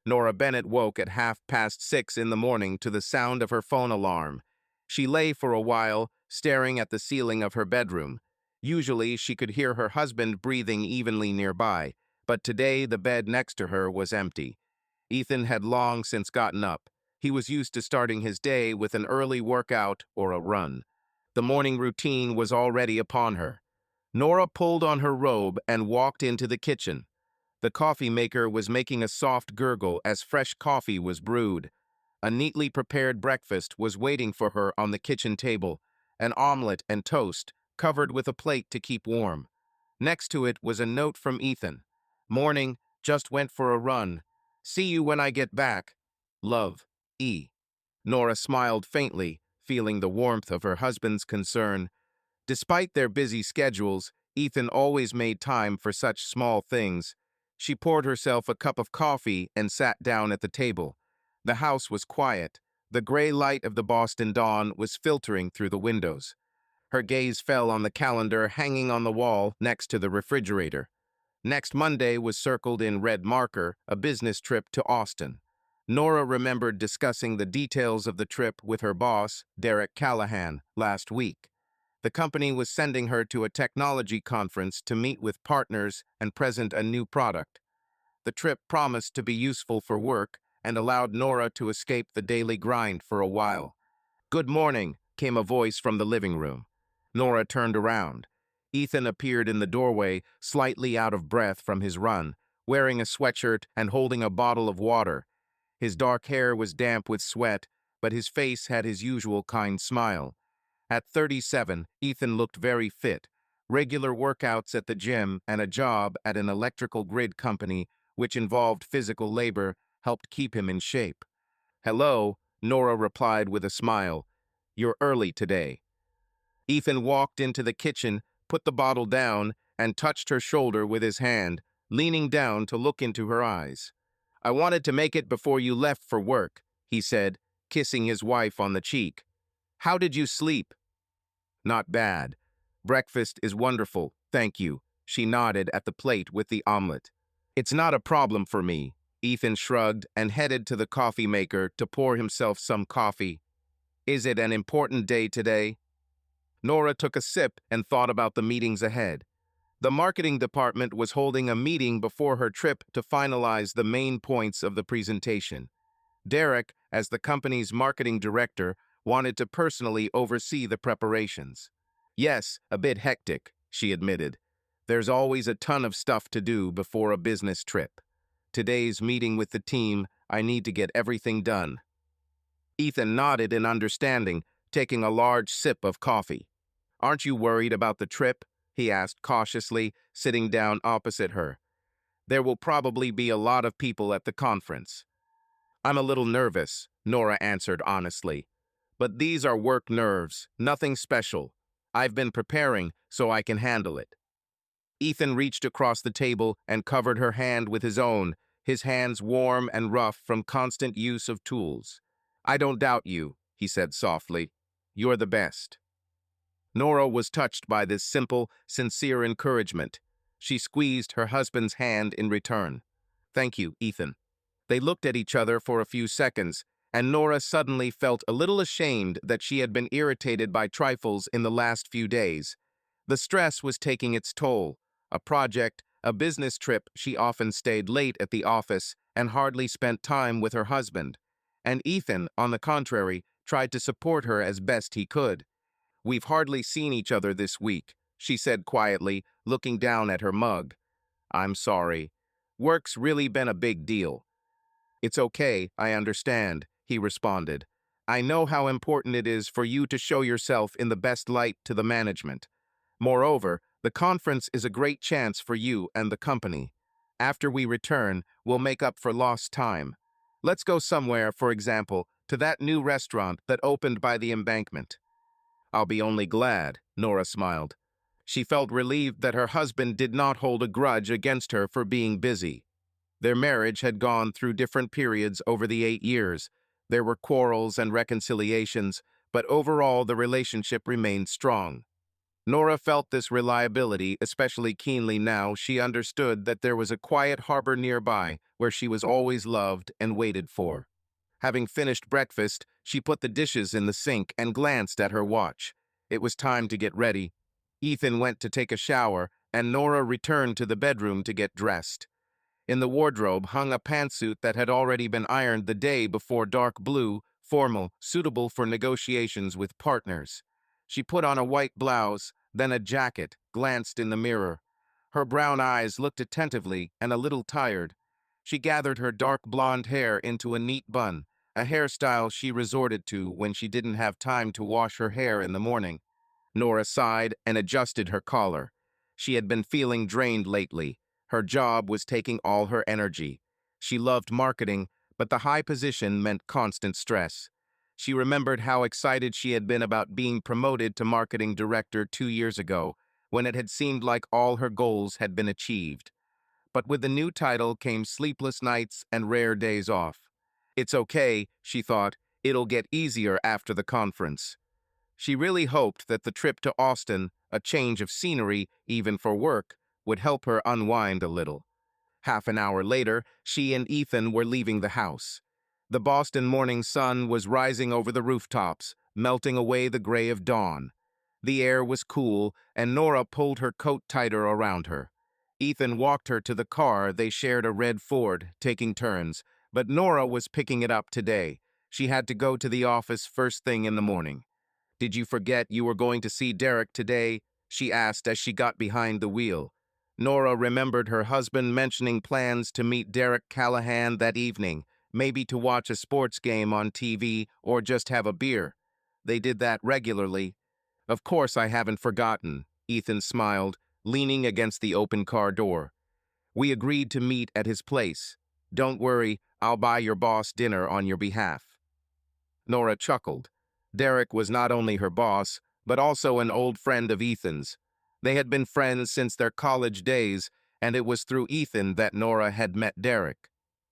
Nora Bennett woke at 6:30 in the morning to the sound of her phone alarm. She lay for a while, staring at the ceiling of her bedroom. Usually, she could hear her husband breathing evenly nearby, but today the bed next to her was empty. Ethan had long since gotten up. He was used to starting his day with an early workout or a run. The morning routine was already upon her. Nora pulled on her robe and walked into the kitchen. The coffee maker was making a soft gurgle as fresh coffee was brewed. A neatly prepared breakfast was waiting for her on the kitchen table, an omelet and toast, covered with a plate to keep warm. Next to it was a note from Ethan. Morning, just went for a run. See you when I get back. Love, E. Nora smiled faintly, feeling the warmth of her husband's concern. Despite their busy schedules, Ethan always made time for such small things. She poured herself a cup of coffee and sat down at the table. The house was quiet. The gray light of the Boston dawn was filtering through the windows. Her gaze fell on the calendar hanging on the wall next to the refrigerator. Next Monday was circled in red marker, a business trip to Austin. Nora remembered discussing the details of the trip with her boss, Derek Callahan, last week. The company was sending her to a technology conference to meet with partners and present a new product. The trip promised to be useful for work and allowed Nora to escape the daily grind for a while. "Good morning," came a voice from the living room. Nora turned around. Ethan appeared in the doorway, slightly out of breath from his run, wearing a sweatshirt and holding a bottle of water. His dark hair was damp with sweat, but his face had his usual kind smile. At 37, Ethan looked very fit. Regular workouts at the gym and a job at an electrical grid company, which involved physical labor, helped keep him in shape. "Hello," Nora replied with a smile. "You're early today." Ethan walked into the kitchen, put the bottle down, and touched her shoulder with his hand, leaning down to look into her eyes. "I wanted to make it before you left for work," he said, kissing his wife on the cheek. "How did you sleep?" "Not bad. Breakfast is wonderful, thank you." She nodded at the plate with the omelet. "It's not a problem for me." Ethan shrugged and headed to the coffee maker to pour himself some coffee. "Is it an important day today?" Nora took a sip and thought about the meetings ahead. The marketing department was holding a meeting before her trip to finalize the main points of the presentation. Derek, as the company's marketing director, wanted to personally oversee the preparations. "Yes, a bit hectic," she admitted. "There's always a ton of stuff to do before a business trip. Today's meeting with the team, I need to get everything done." Ethan nodded in understanding, taking a large sip of coffee. "Aren't you worried about the trip?" he asked cautiously, sitting down opposite her. "There will probably be a lot of people at the conference." "I'm a little nervous," Nora answered honestly. "But these are work nerves, nothing special. I've been preparing so I can handle it." Ethan reached across the table and covered her hand with his own, his hands warm and rough from constant use of tools. "I don't doubt you," he said softly. "You're the best." Nora was touched by this simple, sincere encouragement. She squeezed her husband's hand in return. "Thank you, Ethan." They looked at each other for a few seconds, and Nora suddenly felt a little ashamed that she had been irritated by trifles in the last few days. The stress was taking its toll. A project, a business trip, she often stayed late at the office and hardly spent time with her husband. And Ethan, on the contrary, tried to support her as best he could. "We've hardly seen each other this week," she said quietly, looking down at her mug. "I'm sorry. Work's really been a big deal." "It's okay, I understand," he responded. "I know how important it is for you to show yourself in the best light to the management. Moreover, the conference is a great chance for you and the company. After we return, we'll make up for lost time. Let's go somewhere, for example, to that new restaurant that opened by the embankment." "I'll be only glad," Nora smiled. She felt relieved that her husband did not hold a grudge against her for being busy. Their marriage had gone through different periods over the 8 years. There were quarrels and reconciliations, but overall the relationship remained strong. Nora felt this reliability especially keenly now she understood that there was a quiet harbor nearby where she was always loved and waited for. Having finished breakfast, she put the dishes in the sink and glanced at her watch. It was time to get ready. Ethan went to take a shower, and Nora returned to the bedroom to get dressed. In the wardrobe hung a pantsuit that had already been ironed the day before, dark blue, formal, suitable for negotiations with partners. She put on a white blouse, then a jacket, glanced in the mirror. Her brown eyes looked attentively and a little tired. She gathered her dark blonde hair into a neat bun, a hairstyle she resorted to when she didn't have time to wash her hair in the morning. Nora sighed and adjusted her collar. She had been feeling drained lately. Her job was taking all her energy. She loved marketing, but the high position meant constant stress. She remembered how excited she had been about being promoted to marketing director 2 years ago, when it had seemed like all her goals had been achieved. But with the new title came sleepless nights and rare days off. It's okay, she thought. It'll get easier after the conference. She really hoped that the trip to Austin, a change of scenery, even for work, would help her unwind a little. Half an hour later, she and Ethan were leaving the house. The Boston morning sun was rising over the rooftops, melting away the gray of dawn. The air was cool, and Nora pulled her coat tighter around her. Ethan walked her to the car. They shared a red Ford, taking turns, but Nora was picking it up today. She had to go to the office first thing in the morning. "Did you forget you were going to see Derek today?" she asked as she got behind the wheel. Nora remembered her husband mentioning plans to meet Derek Callahan that evening, maybe to watch a sports game on TV or just have a beer. They did that regularly. "Of course I haven't forgotten," Ethan smiled, leaning against the open car door. "We agreed to meet at his place. Don't worry, I'll buy your boss dinner on your behalf." Nora chuckled. Derek was not only her boss, but also an old friend of Ethan's. They had been friends since their college days, and it was through Ethan that Nora had met Derek.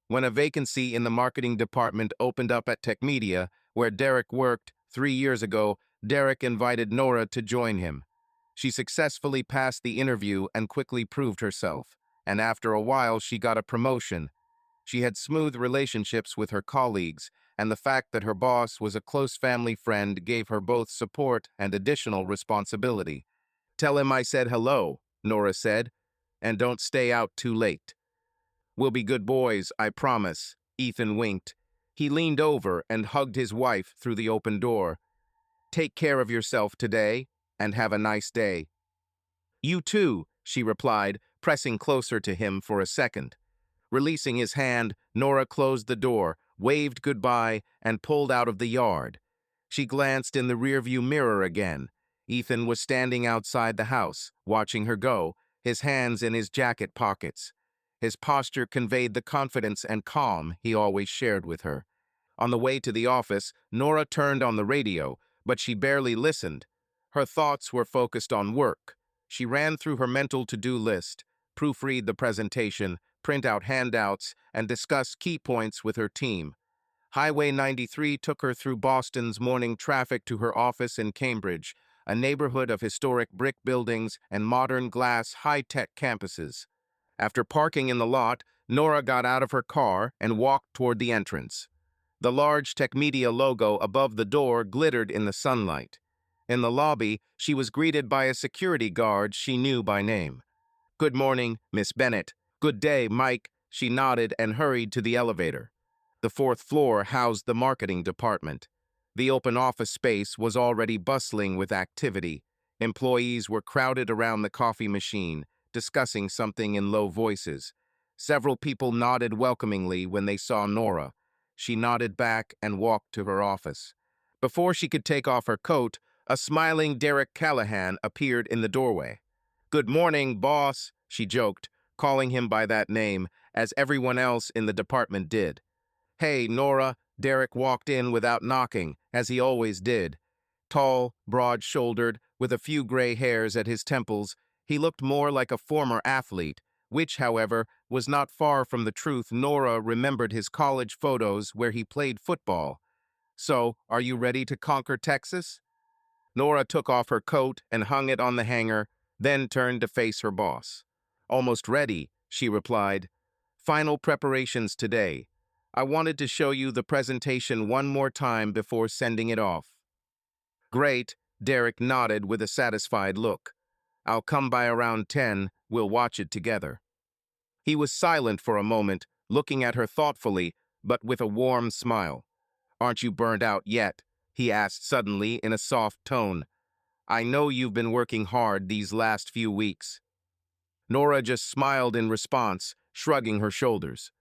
When a vacancy in the marketing department opened up at Tech Media, where Derek worked 3 years ago, Derek invited Nora to join him. She successfully passed the interview and quickly proved herself, and after a while she got a promotion. She had smooth relationships with her colleagues, and the fact that her boss was a close family friend gave her both support and additional responsibility. "Tell him I said hello," Nora said, "and don't stay out too late." "We'll be good boys, I promise," Ethan winked. He leaned over and hugged his wife through the open door. "Take care of yourself today, and have a nice day." "You too," she replied, pressing closer to him for a second. Releasing his hand, Nora closed the door, waved goodbye, and pulled out of the yard. She glanced in the rearview mirror again. Ethan was standing outside the house, watching her go, his hands in his jacket pockets. His posture conveyed the confidence and calm he always shared with her. On the way to the office, Nora turned on the radio, but she barely listened. Her thoughts were focused on work. She ran through her mental to-do list, proofread the presentation, print out handouts, and discuss key points with her team. Highway 93 took her through Boston's morning traffic to her office in Cambridge, a neighborhood of historic brick buildings and modern glass high-tech campuses. After parking in the lot, Nora got out of her car and walked toward the entrance. The large Tech Media logo above the door glittered in the sunlight. In the lobby, she was greeted by a security guard she knew by name. "Good morning, Miss Bennett." "Good day, Mike." She nodded and hurried to the elevator. The fourth floor housed the marketing department. The open office space was already bustling with activity. Employees were crowded around the coffee machine, discussing something in low voices. Several people nodded welcomingly when they saw Nora. She nodded back and walked to her office. Before she could take off her coat, a smiling Derek Callahan appeared in the doorway. "Good morning, boss," she joked, calling him by that name, as everyone else in the department did. "Hey, Nora." Derek walked in without knocking, as he always did. Tall, broad-shouldered, with a few gray hairs at his temples, he looked more like a former athlete, which, however, was not far from the truth. Nora remembered his college photos where he played football. "So, are you ready to conquer Texas?" Nora took off her coat and hung it on the hanger, then turned to face her boss. "Almost ready," she replied. "Final preparations today. I wanted to show you the presentation one more time before sending it off." "Great," Derek nodded with a satisfied look. "I'll come by around 10, we'll watch it together." He was silent for a moment, looking at her thoughtfully, but with a warm smile. "Aren't you burned out yet?" he asked suddenly in a soft tone. "I know you've been working hard these last few weeks." Nora just smiled in response, shrugging her shoulders.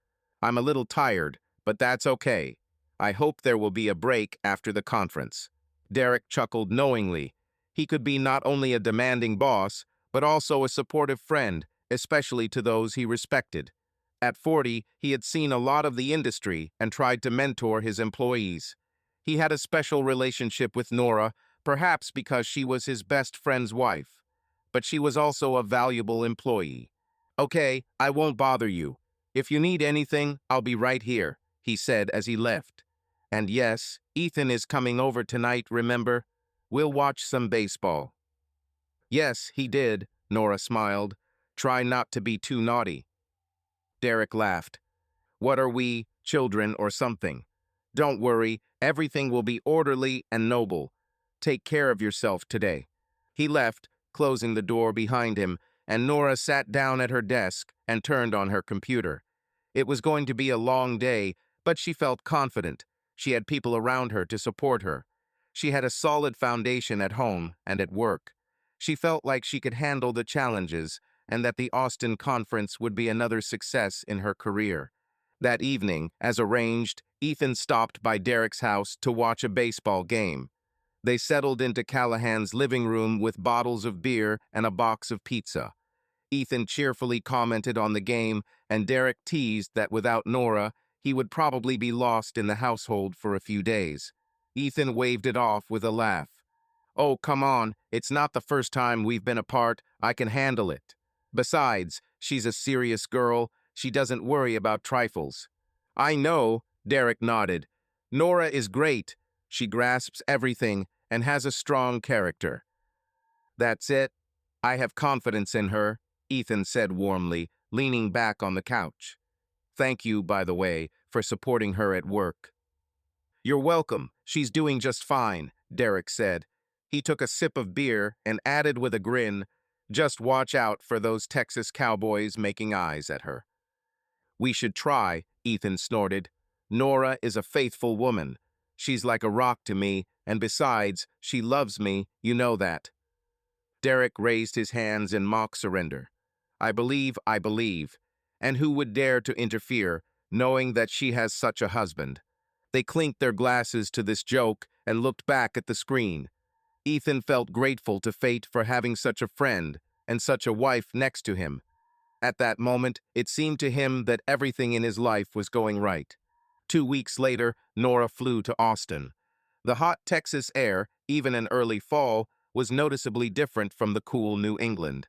"I'm a little tired, but that's okay. I hope there will be a break after the conference." Derek chuckled knowingly. He could be not only a demanding boss, but also a supportive friend, especially to those he respected. At 40, he had seen a lot of the industry and tried to mentor his employees. He had a special relationship with Nora, perhaps because she was his best friend's wife. But she was also a valuable employee. "Okay, I won't bother you. If you need anything, I'll be right here," he said as he left. "And yes, Ethan is coming over tonight, remember? We'll watch some baseball." "Yes, he did," Nora smiled. "Try not to be too naughty." Derek laughed. "What are we, children or something? Don't worry, everything will be orderly and noble. Take care of yourself today." He left, closing the door behind him, and Nora sat down at her desk and turned on her computer. It was going to be a long day, but she felt confident. She had people around her to support her. She had a solid foundation at home and at work. She felt like she could handle the challenges and that the Austin conference would be another success in her career. That evening, as arranged, Ethan stopped by Derek's house to watch a baseball game. They settled into Callahan's living room with bottles of beer and a box of pizza. Ethan cheerfully commented on the game, and Derek teased that without Nora, he would probably be lost in the household for a few days. Ethan waved it off with a laugh. "Oh, come on, it's not the first time we've been apart. I can handle it. Besides, she's a serious girl. She doesn't worry about trifles." "I know," Derek nodded. "Nora is great. She grasps everything and has a strong character." "That's it. I have confidence in her," Ethan said warmly, leaning back on the couch. "Thank you, by the way, for supporting her at work." "You're welcome. She's doing just fine," Derek said. He took a sip of beer and added with a grin, "Just watch out for those Texas cowboys making eyes at her." "We should try," Ethan snorted. "Nora is a faithful woman. She's like a rock to me, and besides, she loves me, you know that." Derek raised his hands in mock surrender. I believe. And who would dare to interfere, knowing that she has such a husband?" They clinked their glasses to this joke and looked back at the screen. Ethan felt grateful to fate for having such a friend and such a wife next to him. At that moment, it seemed to him that everything in his life was going right. 2 weeks later, Nora flew to Austin. The hot Texas air, even in early fall, was noticeably different from the cool New England.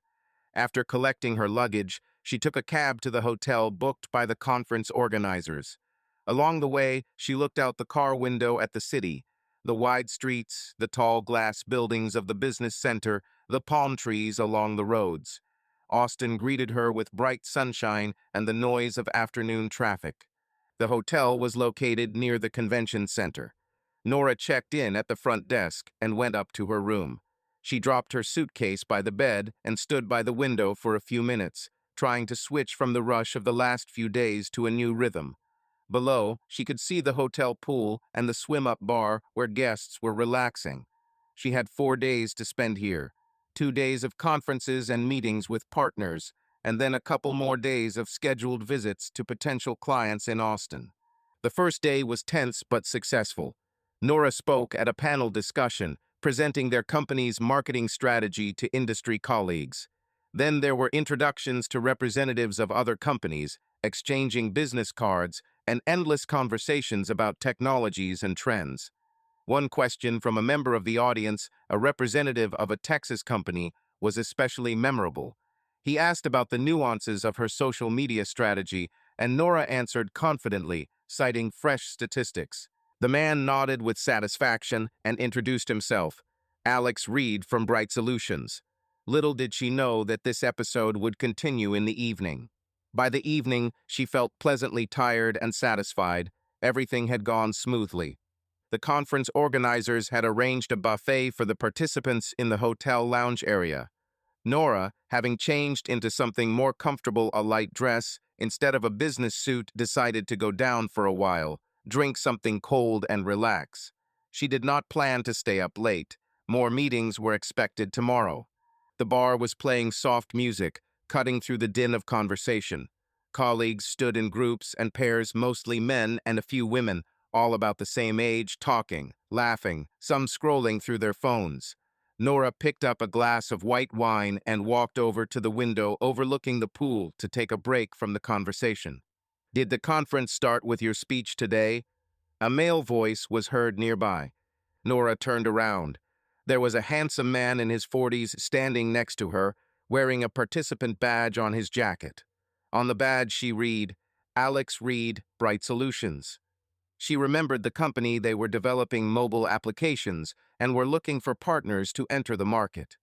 After collecting her luggage, she took a cab to the hotel booked by the conference organizers. Along the way, she looked out the car window at the city, the wide streets, the tall glass buildings of the business center, the palm trees along the roads. Austin greeted her with bright sunshine and the noise of afternoon traffic. The hotel was located near the convention center. Nora checked in at the front desk and went up to her room. She dropped her suitcase by the bed and stood by the window for a few minutes, trying to switch from the rush of the last few days to a new rhythm. Below, she could see the hotel pool and the swim-up bar where guests were relaxing. She had 4 days to spend here, 2 days of conferences and meetings with partners, and then a couple more days of scheduled visits to potential clients in Austin. The first day was tense but successful. Nora spoke at a panel discussion, presenting their company's marketing strategy to industry colleagues. Then there were introductions to representatives of other companies, exchanging business cards, and endless conversations about technologies and trends. One question from a member of the audience, a representative of a Texas company, was especially memorable. He asked about the nuances of her social media strategy, and Nora answered confidently, citing fresh statistics. The man nodded with satisfaction and introduced himself. Alex Reed from Bright Solutions. Little did she know that this episode would continue in the evening. By the evening, she felt pleasantly tired and satisfied. Everything had gone smoothly. The conference organizers had arranged a buffet for the participants in the hotel lounge area. Nora, having changed into something more comfortable, a light dress, instead of a business suit, decided to go down for a while, drink something cold and relax. She did not plan to stay up late. More meetings were expected tomorrow. The bar was playing soft music, cutting through the din of conversation. Colleagues stood in groups and pairs, mostly men and a few women, all about the same age, talking, laughing, some scrolling through their phones. Nora picked up a glass of white wine and walked over to the window overlooking the pool to take a break from the conversation. "Did the conference start with your speech today?" A male voice was heard nearby. Nora turned around. There was a handsome man in his 40s standing next to her, wearing a participant badge on his jacket. On the badge she read, "Alex Reed, Bright Solutions." She remembered the company. They were developing mobile applications and were looking for partners to enter the market.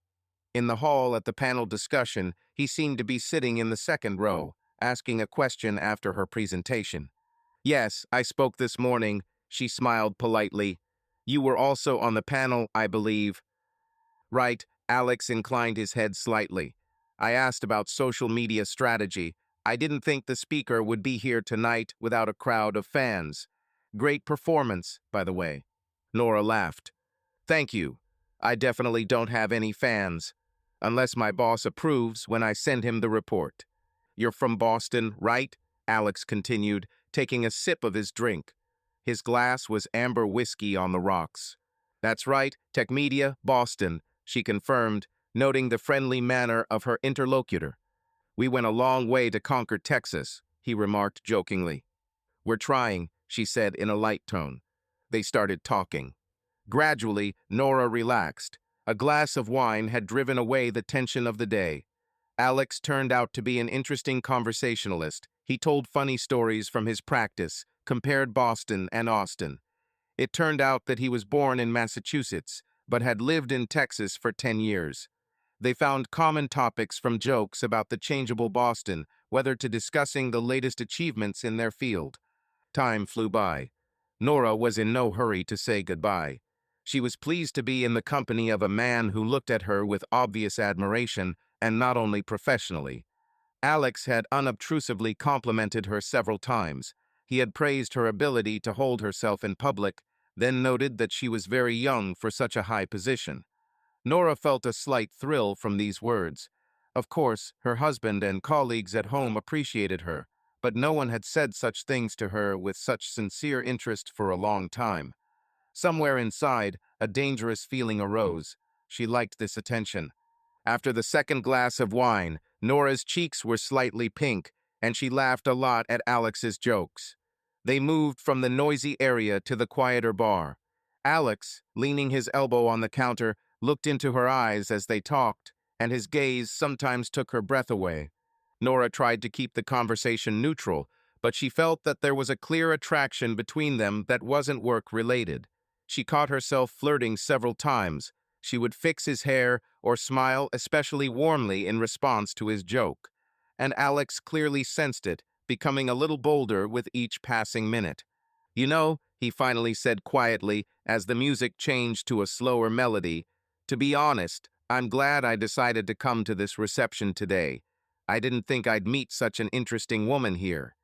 In the hall at the panel discussion, he seemed to be sitting in the second row, asking a question after her presentation. "Yes, I spoke this morning," she smiled politely. "You were also on the panel, I believe." "Right," Alex inclined his head slightly. "I asked about social media strategy. I didn't think the speaker would be here tonight without a crowd of fans. Great performance, by the way." Nora laughed. "Thank you. I definitely don't have any fans, unless my boss approves when I send him the report." "You're from Boston, right?" Alex continued, taking a sip of his drink. His glass was amber whiskey on the rocks. "That's right, Tech Media, Boston," she confirmed, noting the friendly manner of her interlocutor. "We went a long way to conquer Texas," he remarked jokingly. "We're trying," she said in a light tone. They started talking. Gradually, Nora relaxed. A glass of wine had driven away the tension of the day. Alex turned out to be an interesting conversationalist. He told funny stories from his practice, compared Boston and Austin. It turned out that he was born in Massachusetts, but had lived in Texas for 10 years. They found common topics from jokes about the changeable Boston, whether to discussing the latest achievements in their field. Time flew by. Nora was in no hurry to say goodbye. She was pleased to be in the company of a man who looked at her with obvious admiration, and not only professionally. Alex had unobtrusively complimented her several times. He had praised her ability to hold herself in public, then noted that she was very young for such a high position. Nora felt a slight thrill from these words. Of course, her husband and colleagues at home appreciated her, but no one had said such things to her with such sincere interest for a long time. Somewhere inside, a dangerous feeling arose. She liked this attention. After the second glass of wine, Nora's cheeks were slightly pink, and she laughed a lot at Alex's jokes. They moved from the noisy area to the quieter bar. Alex, leaning his elbow on the counter, looked into her eyes as they talked, and his gaze sometimes took her breath away. Nora tried to keep the conversation neutral, but she felt that there was a clear attraction between them that wasn't work-related. She caught herself flirting several times. She would fix his hair or smile especially warmly in response to his joke. And Alex clearly sensed it, becoming a little bolder with each passing minute. "You know," he finally said quietly as the music changed to a slower melody, "to be honest, I'm glad I decided to come to this reception today. I didn't think I'd meet such an interesting woman here."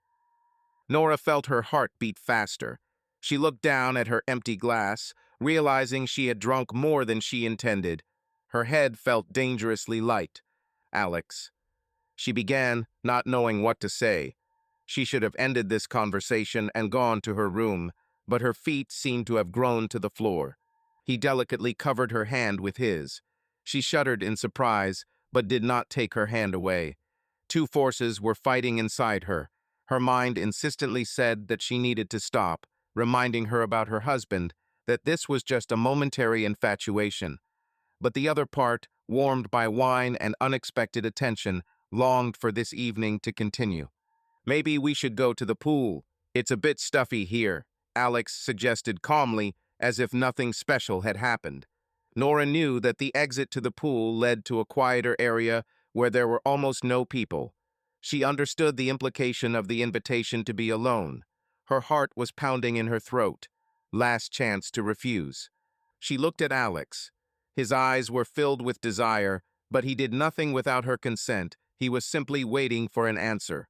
Nora felt her heart beat faster. She looked down at her empty glass, realizing she had drunk more than she intended. Her head felt dangerously light. "Alex," she began, not knowing what to say. She should have ended this conversation and gone to her room, but her feet seemed to have grown to the floor. He delicately covered her hand with his. She shuddered in surprise, but did not take her hand away. Two forces were fighting inside her. Her mind insistently said that she needed to stop, reminding her about her husband, that this was just a momentary infatuation. But the other part, warmed by wine and unexpected attention, longed for this evening to continue. "Maybe we should go to the pool. It's a bit stuffy here," Alex suggested calmly, as if nothing special had happened. Nora knew that the exit to the pool led to a quieter area where there were almost no people. She understood the implication of the invitation to be alone. Her heart was pounding in her throat. Last chance to refuse. She looked at Alex. His eyes were filled with desire, but he did nothing without her consent. He was simply waiting for an answer.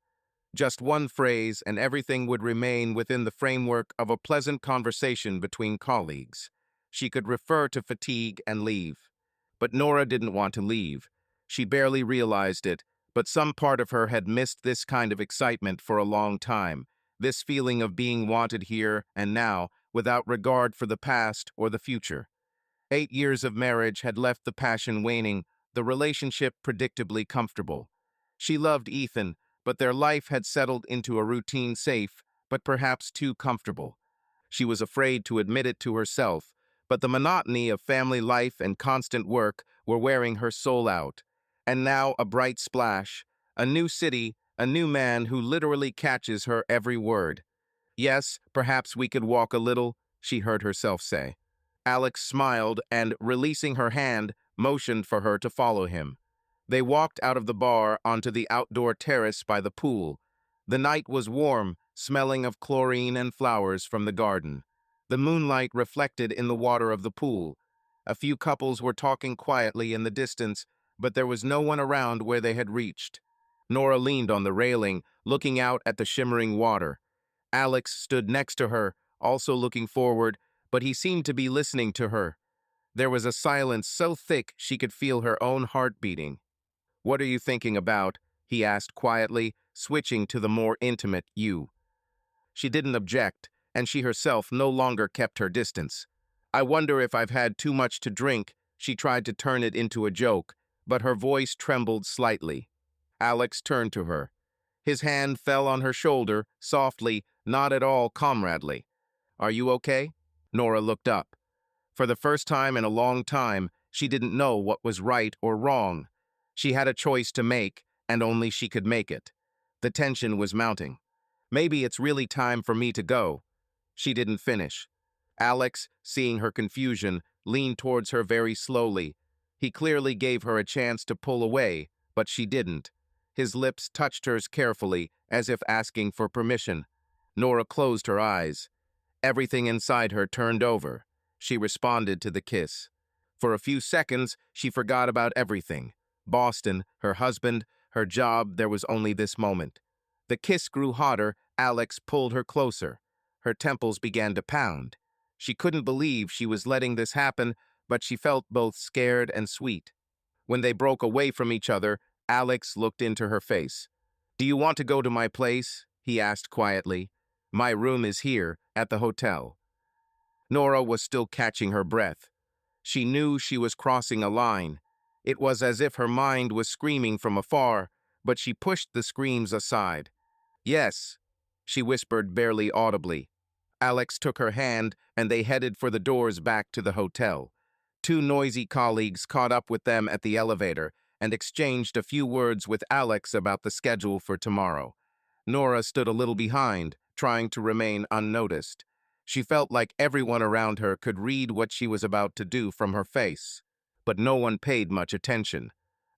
Just one phrase, and everything would remain within the framework of a pleasant conversation between colleagues. She could refer to fatigue and leave. But Nora didn't want to leave. She barely realized it, but some part of her had missed this kind of excitement for a long time, this feeling of being wanted here and now, without regard for the past or the future. 8 years of marriage had left the passion waning, the relationship predictably comfortable. She loved Ethan, but their life had settled into a routine safe, but perhaps too comfortable. She was afraid to admit it to herself, but the monotony of family life and constant work were wearing her soul out. And now a bright splash, a new city, a new man who literally catches her every word. Yes, perhaps we could walk a little, she heard herself say. Alex smiled and, releasing her hand, motioned for her to follow him. They walked out of the bar onto the outdoor terrace by the pool. The night was warm, smelling of chlorine and flowers from the garden. The moonlight reflected in the water of the pool. A few couples were talking quietly in the distance, but there was no one around where they had reached. Nora leaned on the railing, looking out at the shimmering water. Alex stood next to her, also looking forward, but he seemed to be listening to her. There was a silence so thick she could feel her own heart beating. "What are you thinking about?" he asked quietly, switching to the more intimate you. She didn't object, and she herself no longer kept her distance. "I wonder if I've had too much to drink." She tried to turn it into a joke, but her voice trembled slightly. Alex turned to her. His hand fell on her shoulder, softly, not at all comradely. "Are you okay?" Nora looked up. For the first time in a long time, she didn't know what was right or wrong. She had a choice to make, and only she could make it. The tension was mounting. "Maybe it's really time for me to go." She didn't finish. Alex, seeing her confusion, leaned towards her very slowly. He clearly gave her a chance to pull away, but she didn't. His lips touched hers carefully, as if asking for permission. Nora closed her eyes. Everything inside her turned over. She responded to the kiss. For a few seconds, she forgot about everything. Boston, her husband, her job, there was only this moment. The kiss grew hotter. Alex pulled her closer. Her temples began to pound. She couldn't believe she was letting this happen, but she felt both scared and sweet. When they broke away from each other, Alex looked into her face. "Do you want to go to my place?" he asked quietly. "My room is here, at the hotel." Nora was still catching her breath. She knew she was crossing a line. It was as if her mind was screaming from afar, but she pushed the screams aside. "Yes," she whispered barely audibly. Alex took her hand, and they headed for the doors back to the hotel. Two noisy colleagues caught up with them at the elevator and exchanged a few words with Alex about the schedule for tomorrow. Nora stood a little behind, trying to remain unnoticed. She felt like everyone around her could read what she was about to do from her face, but no one paid much attention.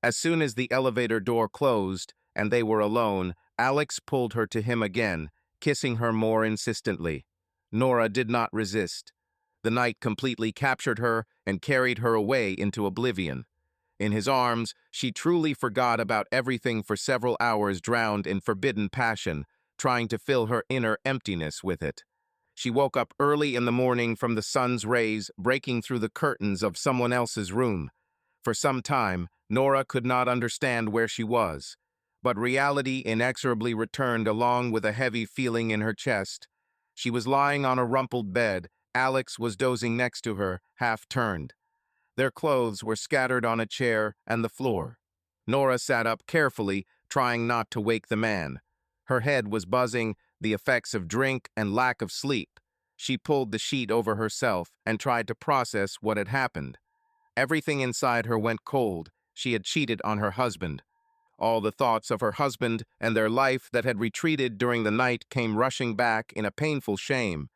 As soon as the elevator door closed and they were alone, Alex pulled her to him again, kissing her more insistently. Nora did not resist. The night completely captured her and carried her away into oblivion. In his arms, she truly forgot about everything for several hours, drowned in forbidden passion, trying to fill her inner emptiness with it. She woke up early in the morning from the sun's rays breaking through the curtains of someone else's room. For some time, Nora could not understand where she was, but reality inexorably returned along with a heavy feeling in her chest. She was lying on a rumpled bed. Alex was dozing next to her, half turned. Their clothes were scattered on a chair and the floor. Nora sat up carefully, trying not to wake the man. Her head was buzzing, the effects of drink and lack of sleep. She pulled the sheet over herself and tried to process what had happened. Everything inside her went cold. She had cheated on her husband. All the thoughts of her husband and their life that had retreated during the night came rushing back in a painful shame.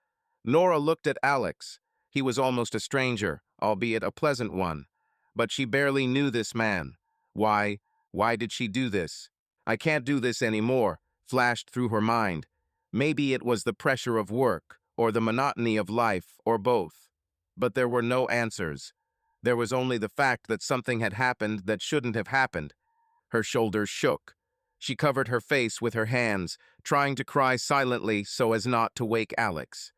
Nora looked at Alex. He was almost a stranger, albeit a pleasant one. But she barely knew this man. Why? Why did she do this? I can't do this anymore, flashed through her mind. Maybe it was the pressure of work, or the monotony of life, or both. But there were no answers. There was only the fact that something had happened that shouldn't have happened. Her shoulders shook. She covered her face with her hands, trying to cry silently so as not to wake Alex.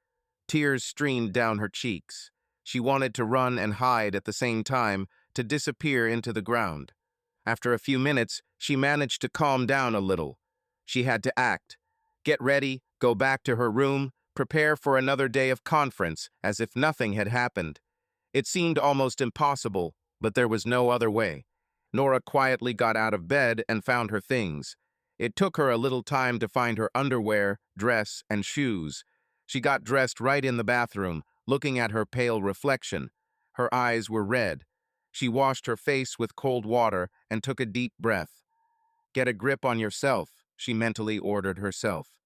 Tears streamed down her cheeks. She wanted to run and hide at the same time, to disappear into the ground. After a few minutes, she managed to calm down a little. She had to act. Get ready, go back to her room, prepare for another day of conference, as if nothing had happened. It seemed almost impossible, but there was no other way. Nora quietly got out of bed and found her things. It took her a little time to find her underwear, dress, and shoes. She got dressed right in the bathroom, looking at her pale reflection. Her eyes were red. She washed her face with cold water and took a deep breath. Get a grip on yourself, she mentally ordered herself.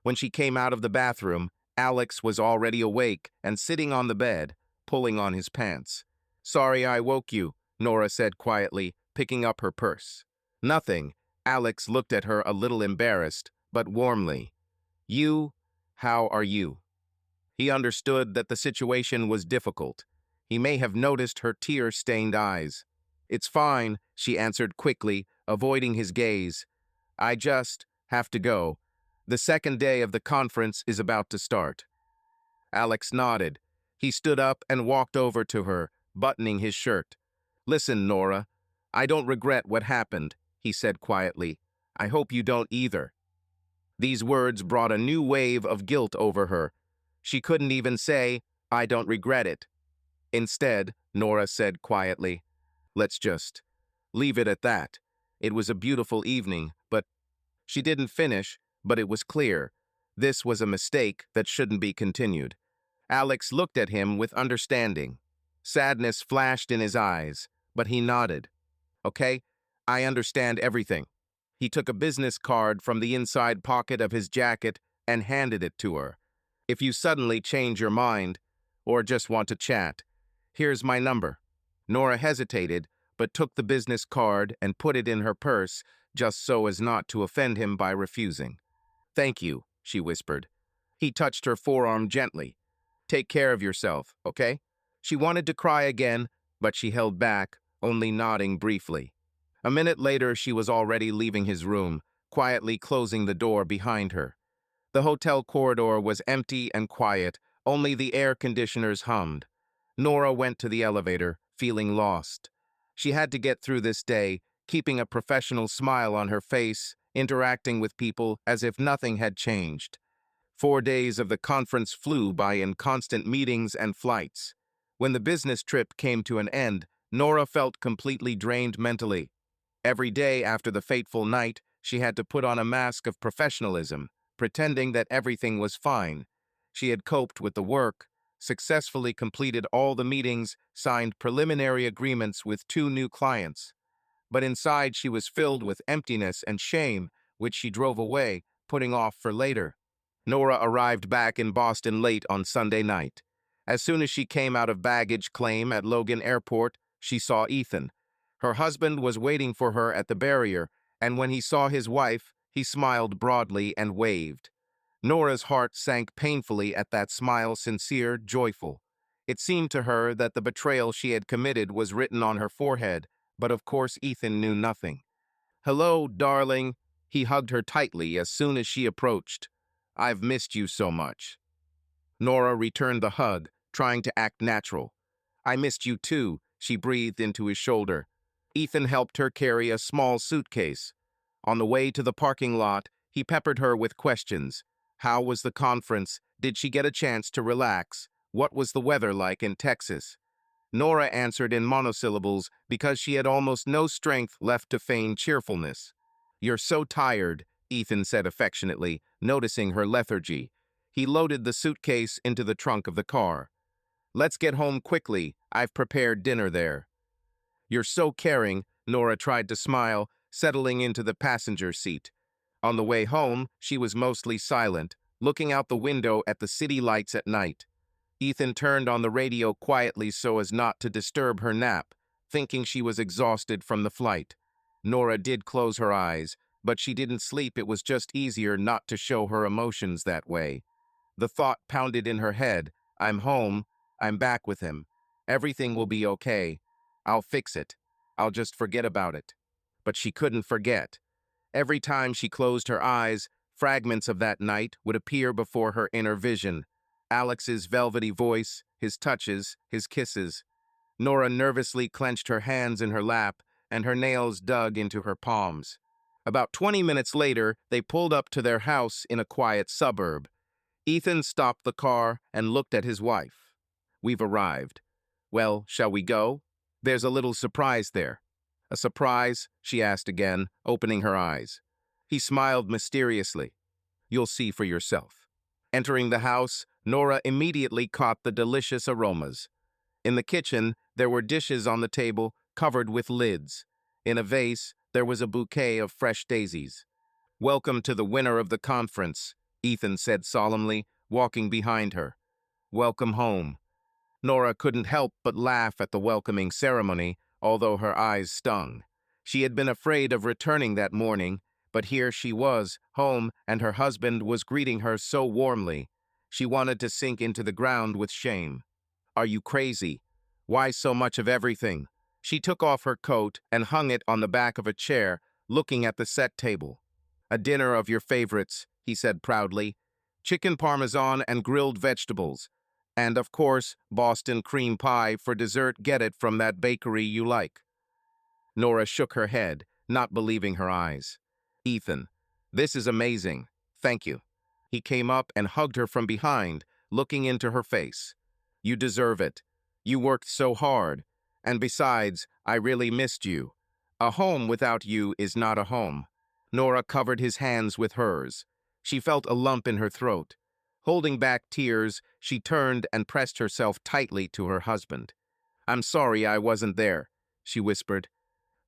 When she came out of the bathroom, Alex was already awake and sitting on the bed, pulling on his pants. Sorry I woke you, Nora said quietly, picking up her purse. Nothing. Alex looked at her a little embarrassed, but warmly. You? How are you? He understood that the situation was difficult. He may have noticed her tear-stained eyes. It's fine, she answered quickly, avoiding his gaze. I just have to go. The second day of the conference is about to start. Alex nodded. He stood up and walked over to her, buttoning his shirt. Listen, Nora, I don't regret what happened, he said quietly. I hope you don't either. These words brought a new wave of guilt over her. She couldn't even say, I don't regret it. Instead, Nora said quietly, let's just leave it at that. It was a beautiful evening, but she didn't finish, but it was clear. This was a mistake that shouldn't be continued. Alex looked at him with understanding. Sadness flashed in his eyes, but he nodded. Okay, I understand everything. He took a business card from the inside pocket of his jacket and handed it to her. If you suddenly change your mind, or just want to chat, here's my number. Nora hesitated, but took the business card and put it in her purse, just so as not to offend him by refusing. Thank you, she whispered. He touched her forearm gently. Take care of yourself, okay? She wanted to cry again, but she held back, only nodding briefly. A minute later, she was already leaving his room, quietly closing the door behind her. The hotel corridor was empty and quiet, only the air conditioners hummed. Nora went to the elevator, feeling lost. She had to get through this day, keeping a professional smile on her face, interacting with people as if nothing had changed. 4 days of the conference flew by in constant meetings and flights. When the business trip came to an end, Nora felt completely drained mentally. Every day after the fateful night, she had to put on a mask of professionalism, pretending that everything was fine. She had coped with the work, successfully completed all the meetings, signed preliminary agreements with 2 new clients. But inside she was filled with emptiness and shame, which she drove away, putting off for later. Nora arrived back in Boston late on Sunday night. As soon as she came out of baggage claim at Logan Airport, she saw Ethan. Her husband was waiting for her at the barrier, and when he saw his wife, he smiled broadly and waved. Nora's heart sank painfully at that smile, sincere, joyful. It seemed to her that the betrayal she had committed was written on her forehead, but of course Ethan knew nothing. Hello, darling. He hugged her tightly as soon as she approached. I've missed you so much. Nora returned the hug, trying to act natural. I missed you too, she breathed into his shoulder. Ethan helped her carry a small suitcase. On the way to the parking lot, he peppered her with questions. How was the conference? Did she get a chance to relax? What was the weather like in Texas? Nora answered in monosyllables because she had almost no strength left to feign cheerfulness. You're so tired, Ethan said affectionately, noticing her lethargy. He loaded the suitcase into the trunk of the car. Let's get home quickly. I've prepared dinner there. You're so caring, Nora tried to smile, settling into the passenger seat. On the way home, she was mostly silent, looking out the window at the city lights at night. Ethan turned on the radio quietly so as not to disturb her nap, thinking she was exhausted from the flight. Nora did close her eyes, but she didn't sleep. It was just easier not to show her emotions that way. The thought pounded in her head, I'm home, I'm back with him. Everything will be okay. I'll fix it. I'll just forget about it. But she couldn't forget. Every time she closed her eyes, fragments of that night would appear before her inner vision. Alex's velvety voice, his touches, his kisses. Nora nervously clenched her hands in her lap, and her nails dug into her palms. About 20 minutes later, they pulled up to their house in a quiet suburb. Ethan stopped the car and looked at his wife. We've arrived. Well, shall we go? There's a little surprise there. A surprise? She asked again, opening her eyes. He smiled mysteriously. You'll see for yourself. Entering the house, Nora immediately caught the delicious aromas. In the kitchen, there were dishes on the table covered with lids. In a vase, there was a bouquet of fresh daisies. Welcome to the winner of the conference, Ethan said solemnly, walking behind her. Welcome home. Nora couldn't help but laugh at the welcoming ceremony, although her eyes stung. She had been afraid of returning that morning, but here she was, home, and her husband was greeting her so warmly. She wanted to sink into the ground with shame. Are you crazy? Why so much of everything? She took off her coat and hung it on the back of a chair, looking at the set table. A dinner of your favorites, he said proudly. Chicken parmesan and grilled vegetables. And, of course, Boston cream pie for dessert. Get it from that bakery you like. Nora shook her head, not believing her eyes. Ethan, this is amazing. Thank you. He came up and hugged her from behind, looking into her face. You deserve it. You worked so hard. And besides, I really missed you. A home without you is not a home. Nora covered his hands with hers. She felt a lump in her throat. Holding back tears, she turned and pressed herself tightly to her husband. I'm sorry I wasn't there, she whispered.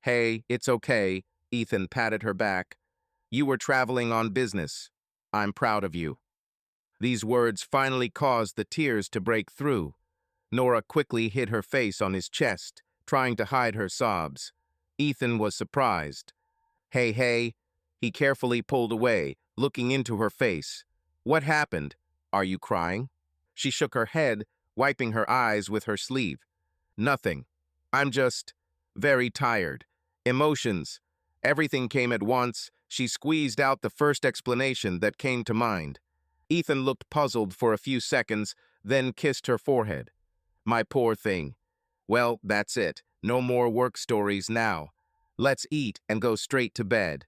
Hey, it's okay, Ethan patted her back. You were traveling on business. I'm proud of you. These words finally caused the tears to break through. Nora quickly hid her face on his chest, trying to hide her sobs. Ethan was surprised. Hey, he carefully pulled away, looking into her face. What happened? Are you crying? She shook her head, wiping her eyes with her sleeve. Nothing. I'm just very tired. Emotions. Everything came at once. She squeezed out the first explanation that came to mind. Ethan looked puzzled for a few seconds, then kissed her forehead. My poor thing. Well, that's it. No more work stories now. Let's eat and go straight to bed.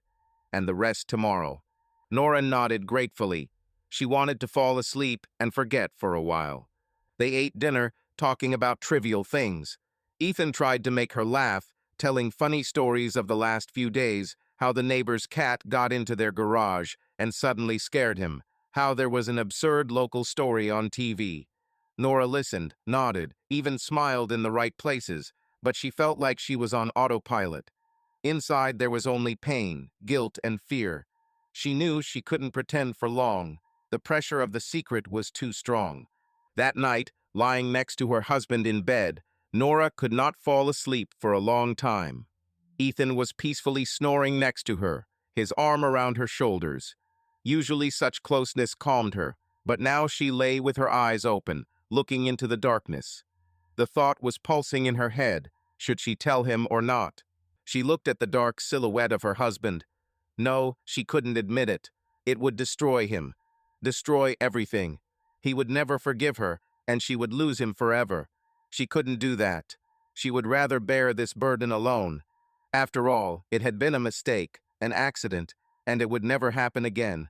And the rest tomorrow. Nora nodded gratefully. She wanted to fall asleep and forget for a while. They ate dinner, talking about trivial things. Ethan tried to make her laugh, telling funny stories of the last few days, how the neighbor's cat got into their garage and suddenly scared him, how there was an absurd local story on TV. Nora listened, nodded, even smiled in the right places, but she felt like she was on autopilot. Inside there was only pain, guilt, and fear. She knew she couldn't pretend for long. The pressure of the secret was too strong. That night, lying next to her husband in bed, Nora could not fall asleep for a long time. Ethan was peacefully snoring next to her, his arm around her shoulders. Usually such closeness calmed her, but now she lay with her eyes open, looking into the darkness. The thought was pulsing in her head. Should she tell him or not? She looked at the dark silhouette of her husband. No, she couldn't admit it. It would destroy him. Destroy everything. He would never forgive her, and she would lose him forever. She couldn't do that. She would rather bear this burden alone. After all, it had been a mistake, an accident, and it would never happen again.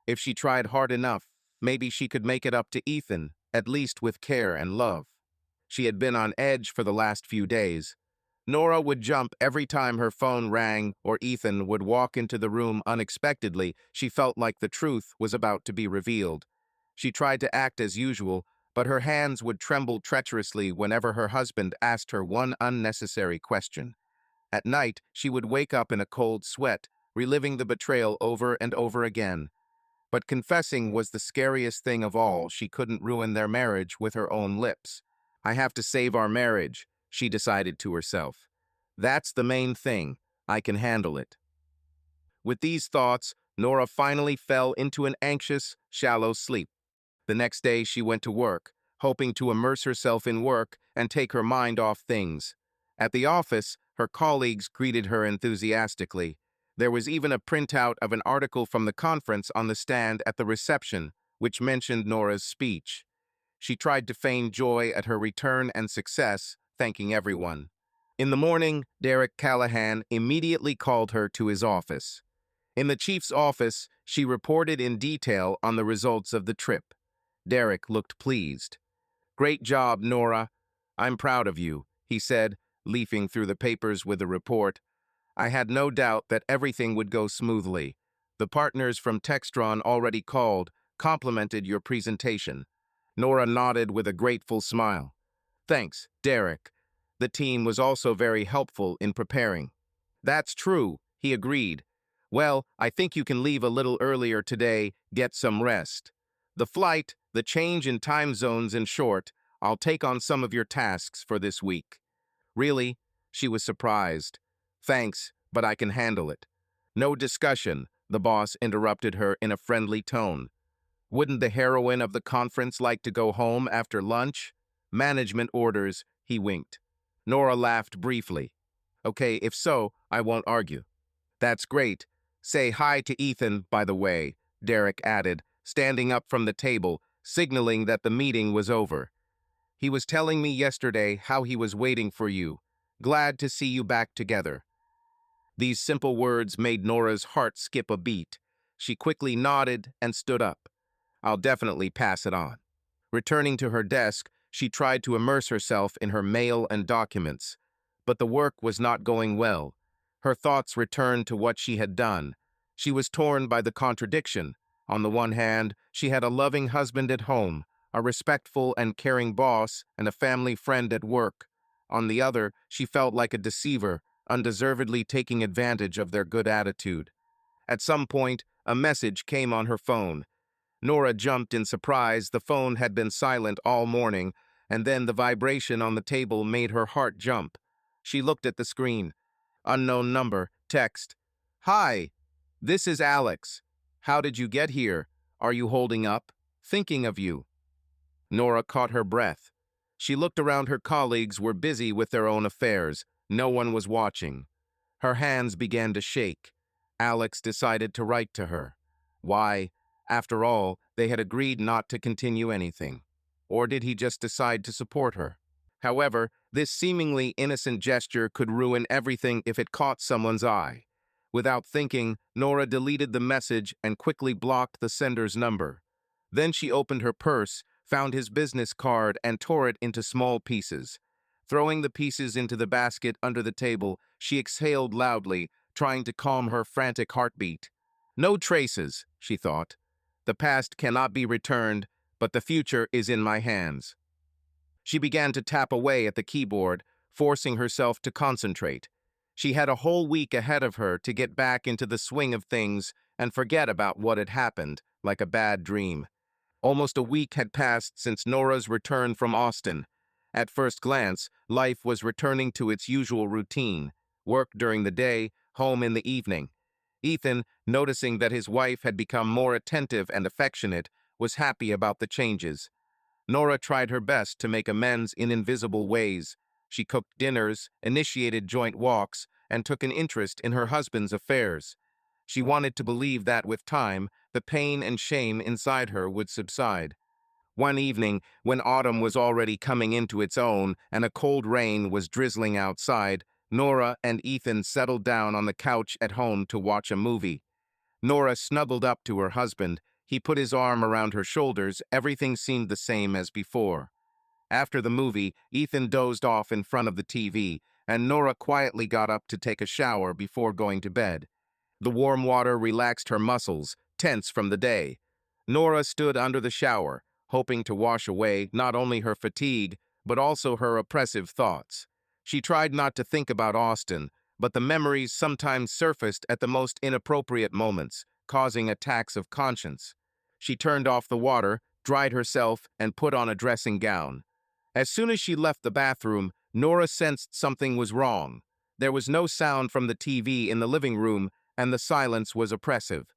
If she tried hard enough, maybe she could make it up to Ethan, at least with care and love. She had been on edge for the last few days. Nora would jump every time her phone rang or Ethan would walk into the room unexpectedly. She felt like the truth was about to be revealed. She tried to act as usual, but her hands would tremble treacherously whenever her husband asked her one unnecessary question. At night, she would wake up in a cold sweat, reliving the betrayal over and over again. But confessing was the scariest thing of all. She couldn't ruin their marriage with her own lips. I have to save our marriage, she decided to herself. That's the main thing. I can handle it. With these thoughts, Nora finally fell into an anxious, shallow sleep. The next day she went to work, hoping to immerse herself in work and take her mind off things. At the office, her colleagues greeted her enthusiastically. There was even a printout of an article from the conference on the stand at the reception, which mentioned Nora's speech. She tried to feign joy at her return and success, thanking everyone. In the morning, Derek Callahan immediately called her to his office. In the chief's office, she reported in detail on the results of the trip. Derek looked pleased. "Great job, Nora. I'm proud of you," he said, leafing through the papers with the report. "I had no doubt that everything would go smoothly. The partners from Textron already called, complimented your presentation." Nora nodded with a grateful smile. "Thanks, Derek. The team was also very helpful in preparing." "That's true," he agreed. "Well, I think you can leave a little earlier today, get some rest. The flight, the change in time zones, in short, I'll take on some of your tasks for this week." "Really?" She was surprised. "Thanks, but I can handle it." "No discussion," the boss interrupted her in a friendly tone. "Wouldn't the heroine of the conference like to go home after lunch?" "Management orders," he winked. Nora laughed briefly. "Okay, if so, I won't argue." "That's great. Say hi to Ethan, by the way," Derek added, standing up from the table, signaling that the meeting was over. "He was telling me yesterday how he was waiting for you. Glad to see you back together." These simple words made Nora's heart skip a beat. She quickly nodded and stood up. "I'll definitely pass it on." Returning to her desk, she tried to immerse herself in her mail and documents. But the work was not going well. Her thoughts returned to what she had done. She was torn by the contradiction. On the one hand, she had a loving husband at home, a respectful and caring boss, and a family friend at work. On the other, she felt like a deceiver, undeservedly taking advantage of their good attitude. At some point, a message came on her phone. Nora jumped in surprise. The phone had been silent all morning, and then the vibration on the table made her heart jump. She looked at the screen. Unknown number, text. "Hi, this is Alex. How did you get here? Are you holding up? Thinking of you." Nora caught her breath. She looked around. Her colleagues were busy with their own affairs. No one was watching. Her hands began to shake. Alex decided to write to her. Why? After all, they had agreed not to continue anything. Or did he just decide to support her? However, this seemingly innocent gesture could ruin everything if it caught someone's eye. Without thinking, Nora deleted the message and quickly blocked the sender's number. Then she opened her purse, found his business card, and tore it into small pieces. Throwing the pieces into the basket under the table, she exhaled loudly, trying to calm her frantic heartbeat. "No traces," she thought. "The past cannot be returned, but the future is in my hands." She began to tap away at the keyboard, forcing herself to concentrate. She had a whole week ahead of her to get back into the swing of things and forget about what had happened, like a bad dream. Almost a week had passed since Nora's return from Austin. At first glance, life was returning to its usual routine: work during the day, home in the evening. Ethan, noticing that his wife had become more attentive and affectionate, was happy about the changes. Nora tried her best to make amends in invisible ways. She cooked dinners, initiated joint walks, and took an interest in her husband's affairs. She wanted to believe that with time, the pain and shame inside her would subside. One evening, when autumn was already coming into its own and a cold rain was drizzling outside, Nora and Ethan settled down on the couch at home to watch a movie. Nora snuggled up to her husband. He put his arm around her shoulders. Everything seemed the same as before. After the movie, Ethan dozed off in front of the TV, and Nora quietly got up to take a shower before going to bed. The warm water relaxed her muscles, tense from the day. Nora stood under the shower, hoping to wash away not only her fatigue, but also her oppressive thoughts. She tried not to think about Austin, but the memories sometimes surfaced at the most inappropriate moments, causing attacks of conscience. She turned off the water, dried herself, and put on a dressing gown. As soon as she left the bathroom, Nora sensed something was wrong. There was no sound from the TV in the living room, and the silence was oppressive.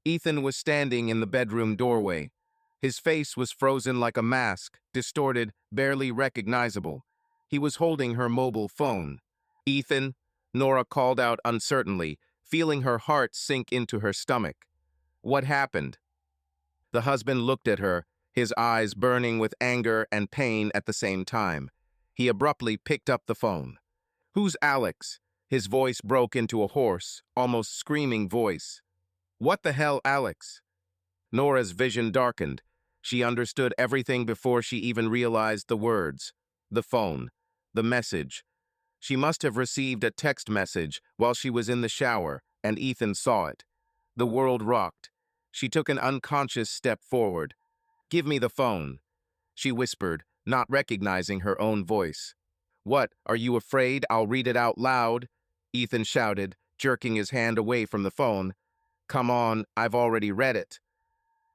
Ethan was standing in the bedroom doorway. His face was frozen like a mask, distorted, barely recognizable. He was holding her mobile phone. "Ethan," Nora called out uncertainly, feeling her heart sink into her stomach. "What happened?" The husband looked at her, his eyes burning with anger and pain at the same time. He abruptly picked up the phone. "Who's Alex?" His voice broke into a hoarse, almost screaming voice. "What the hell, Alex?" Nora's vision darkened. She understood everything before she even realized the words. The phone. The message. She must have received a text message while she was in the shower, and Ethan saw it. The world rocked. She took an unconscious step forward. "Give me the phone," she whispered, not recognizing her own voice. "What, are you afraid I'll read it out loud?" Ethan shouted, jerking his hand away from the phone. "Come on, I've already read it."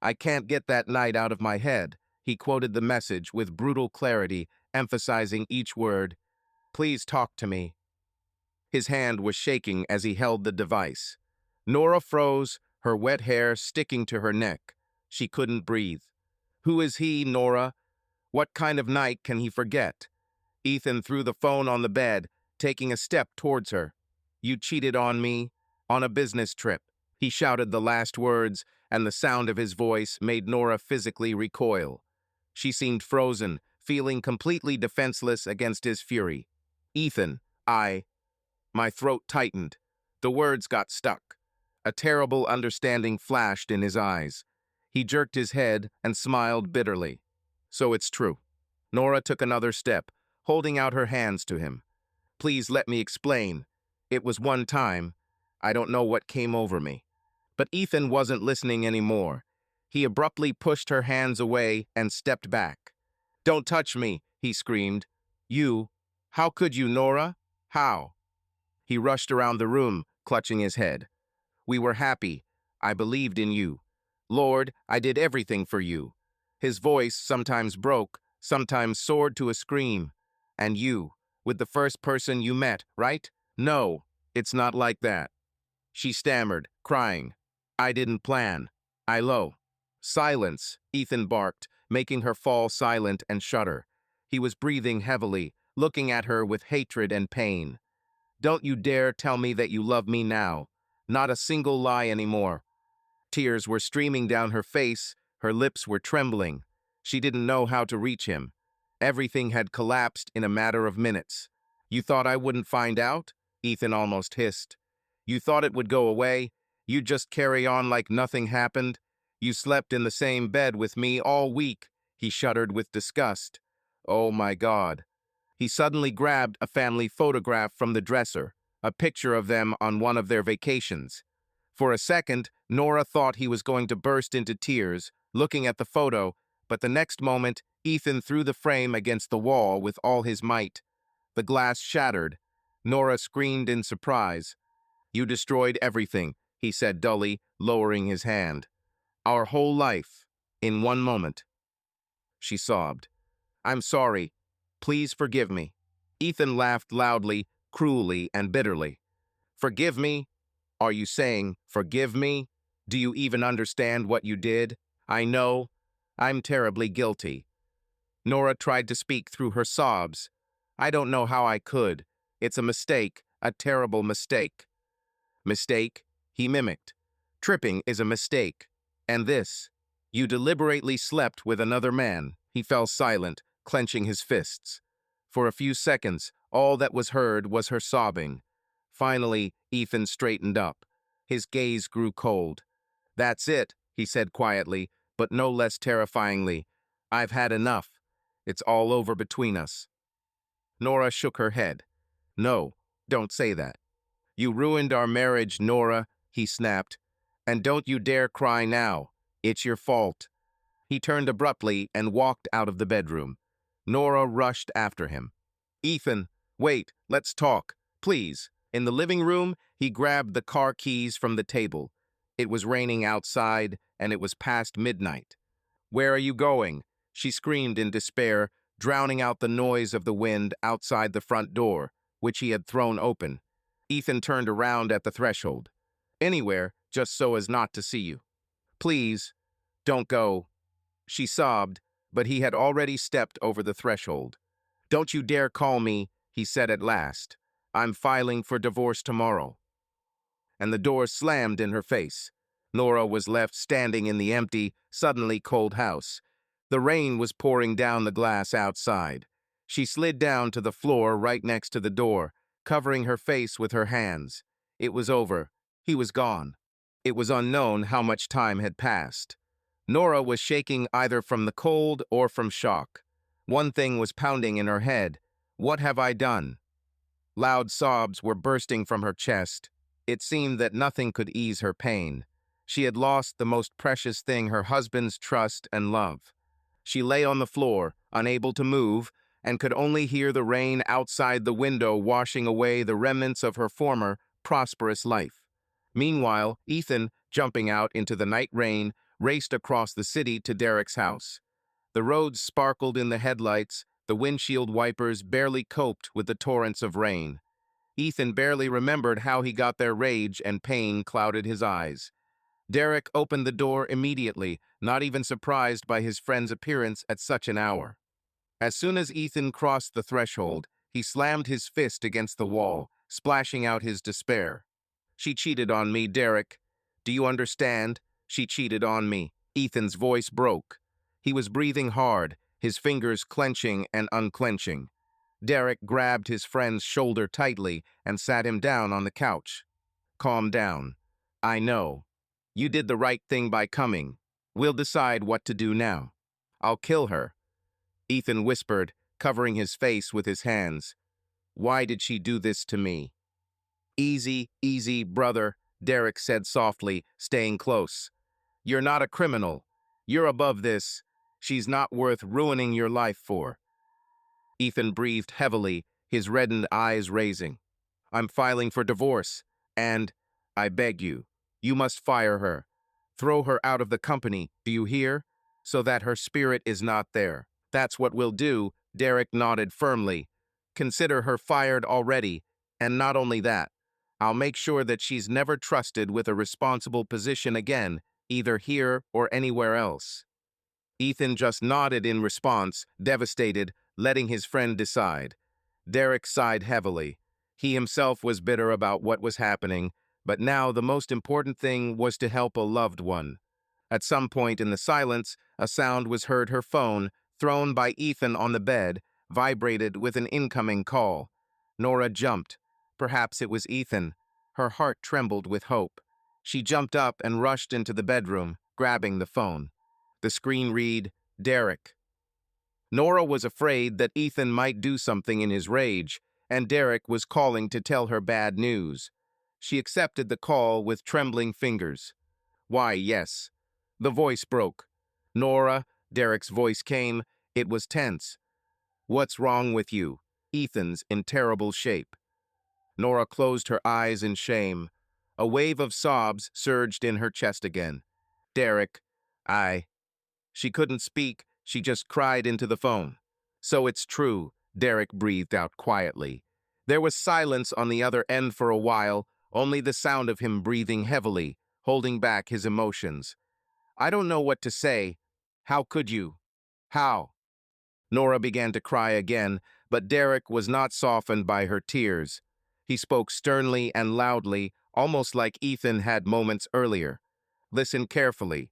"I can't get that night out of my head." He quoted the message with brutal clarity, emphasizing each word. "Please talk to me." His hand was shaking as he held the device. Nora froze, her wet hair sticking to her neck. She couldn't breathe. "Who is he, Nora? What kind of night can he forget?" Ethan threw the phone on the bed, taking a step towards her. "You cheated on me, on a business trip." He shouted the last words, and the sound of his voice made Nora physically recoil. She seemed frozen, feeling completely defenseless against his fury. "Ethan, My throat tightened. The words got stuck. A terrible understanding flashed in his eyes. He jerked his head and smiled bitterly. "So it's true." Nora took another step, holding out her hands to him. "Please let me explain. It was one time. I don't know what came over me." But Ethan wasn't listening anymore. He abruptly pushed her hands away and stepped back. "Don't touch me," he screamed. "You? How could you, Nora? How?" He rushed around the room, clutching his head. "We were happy. I believed in you. Lord, I did everything for you." His voice sometimes broke, sometimes soared to a scream. "And you, with the first person you met, right? No, it's not like that." She stammered, crying. "I didn't plan. Silence," Ethan barked, making her fall silent and shudder. He was breathing heavily, looking at her with hatred and pain. "Don't you dare tell me that you love me now. Not a single lie anymore." Tears were streaming down her face, her lips were trembling. She didn't know how to reach him. Everything had collapsed in a matter of minutes. "You thought I wouldn't find out?" Ethan almost hissed. "You thought it would go away? You'd just carry on like nothing happened? You slept in the same bed with me all week." He shuddered with disgust. "Oh my God." He suddenly grabbed a family photograph from the dresser, a picture of them on one of their vacations. For a second, Nora thought he was going to burst into tears, looking at the photo, but the next moment, Ethan threw the frame against the wall with all his might. The glass shattered. Nora screamed in surprise. "You destroyed everything," he said dully, lowering his hand. "Our whole life, in one moment." She sobbed. "I'm sorry. Please forgive me." Ethan laughed loudly, cruelly, and bitterly. "Forgive me? Are you saying, forgive me? Do you even understand what you did? I know. I'm terribly guilty." Nora tried to speak through her sobs. "I don't know how I could. It's a mistake, a terrible mistake." "Mistake?" he mimicked. "Tripping is a mistake. And this. You deliberately slept with another man." He fell silent, clenching his fists. For a few seconds, all that was heard was her sobbing. Finally, Ethan straightened up. His gaze grew cold. "That's it," he said quietly, but no less terrifyingly. "I've had enough. It's all over between us." Nora shook her head. "No, don't say that." "You ruined our marriage, Nora," he snapped. "And don't you dare cry now. It's your fault." He turned abruptly and walked out of the bedroom. Nora rushed after him. "Ethan, wait, let's talk, please." In the living room, he grabbed the car keys from the table. It was raining outside, and it was past midnight. "Where are you going?" she screamed in despair, drowning out the noise of the wind outside the front door, which he had thrown open. Ethan turned around at the threshold. "Anywhere, just so as not to see you." "Please, don't go," she sobbed, but he had already stepped over the threshold. "Don't you dare call me," he said at last. "I'm filing for divorce tomorrow." And the door slammed in her face. Nora was left standing in the empty, suddenly cold house. The rain was pouring down the glass outside. She slid down to the floor right next to the door, covering her face with her hands. It was over. He was gone. It was unknown how much time had passed. Nora was shaking either from the cold or from shock. One thing was pounding in her head. What have I done? Loud sobs were bursting from her chest. It seemed that nothing could ease her pain. She had lost the most precious thing, her husband's trust and love. She lay on the floor, unable to move, and could only hear the rain outside the window washing away the remnants of her former, prosperous life. Meanwhile, Ethan, jumping out into the night rain, raced across the city to Derek's house. The roads sparkled in the headlights, the windshield wipers barely coped with the torrents of rain. Ethan barely remembered how he got there. Rage and pain clouded his eyes. Derek opened the door immediately, not even surprised by his friend's appearance at such an hour. As soon as Ethan crossed the threshold, he slammed his fist against the wall, splashing out his despair. "She cheated on me, Derek. Do you understand? She cheated on me." Ethan's voice broke. He was breathing hard, his fingers clenching and unclenching. Derek grabbed his friend's shoulder tightly and sat him down on the couch. "Calm down. I know. You did the right thing by coming. We'll decide what to do now." "I'll kill her," Ethan whispered, covering his face with his hands. "Why did she do this to me?" "Easy, easy, brother," Derek said softly, staying close. "You're not a criminal. You're above this. She's not worth ruining your life for." Ethan breathed heavily, his reddened eyes raising. "I'm filing for divorce, and, I beg you, you must fire her. Throw her out of the company, do you hear? So that her spirit is not there." "That's what we'll do," Derek nodded firmly. "Consider her fired already, and not only that, I'll make sure that she's never trusted with a responsible position again, either here or anywhere else." Ethan just nodded in response, devastated, letting his friend decide. Derek sighed heavily. He himself was bitter about what was happening, but now the most important thing was to help a loved one. At some point in the silence, a sound was heard. Her phone, thrown by Ethan on the bed, vibrated with an incoming call. Nora jumped. Perhaps it was Ethan. Her heart trembled with hope. She jumped up and rushed into the bedroom, grabbing the phone. The screen read, "Derek." Nora was afraid that Ethan might do something in his rage, and Derek was calling to tell her bad news. She accepted the call with trembling fingers. "Why, yes." The voice broke. "Nora," Derek's voice came. It was tense. "What's wrong with you?" Ethan's in terrible shape. Nora closed her eyes in shame. A wave of sobs surged in her chest again. "Derek, She couldn't speak, she just cried into the phone. "So it's true," Derek breathed out quietly. There was silence on the other end for a while, only the sound of him breathing heavily, holding back his emotions. "I don't know what to say. How could you? How?" Nora began to cry again, but Derek was not softened by her tears. He spoke sternly and loudly, almost like Ethan had moments earlier. "Listen carefully.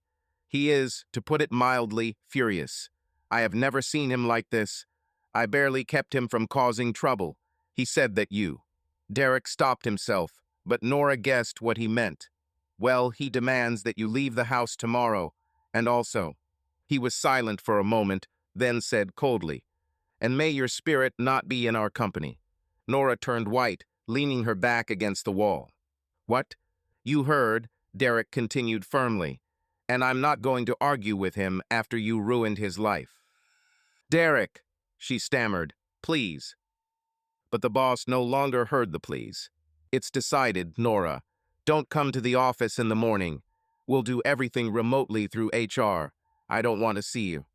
He is, to put it mildly, furious. I have never seen him like this. I barely kept him from causing trouble. He said that you." Derek stopped himself, but Nora guessed what he meant. "Well, he demands that you leave the house tomorrow, and also." He was silent for a moment, then said coldly, "And may your spirit not be in our company." Nora turned white, leaning her back against the wall. "What?" "You heard," Derek continued firmly, "and I'm not going to argue with him after you ruined his life." "Derek," she stammered, "please." But the boss no longer heard the pleas. "It's decided, Nora. Don't come to the office in the morning. We'll do everything remotely through HR. I don't want to see you."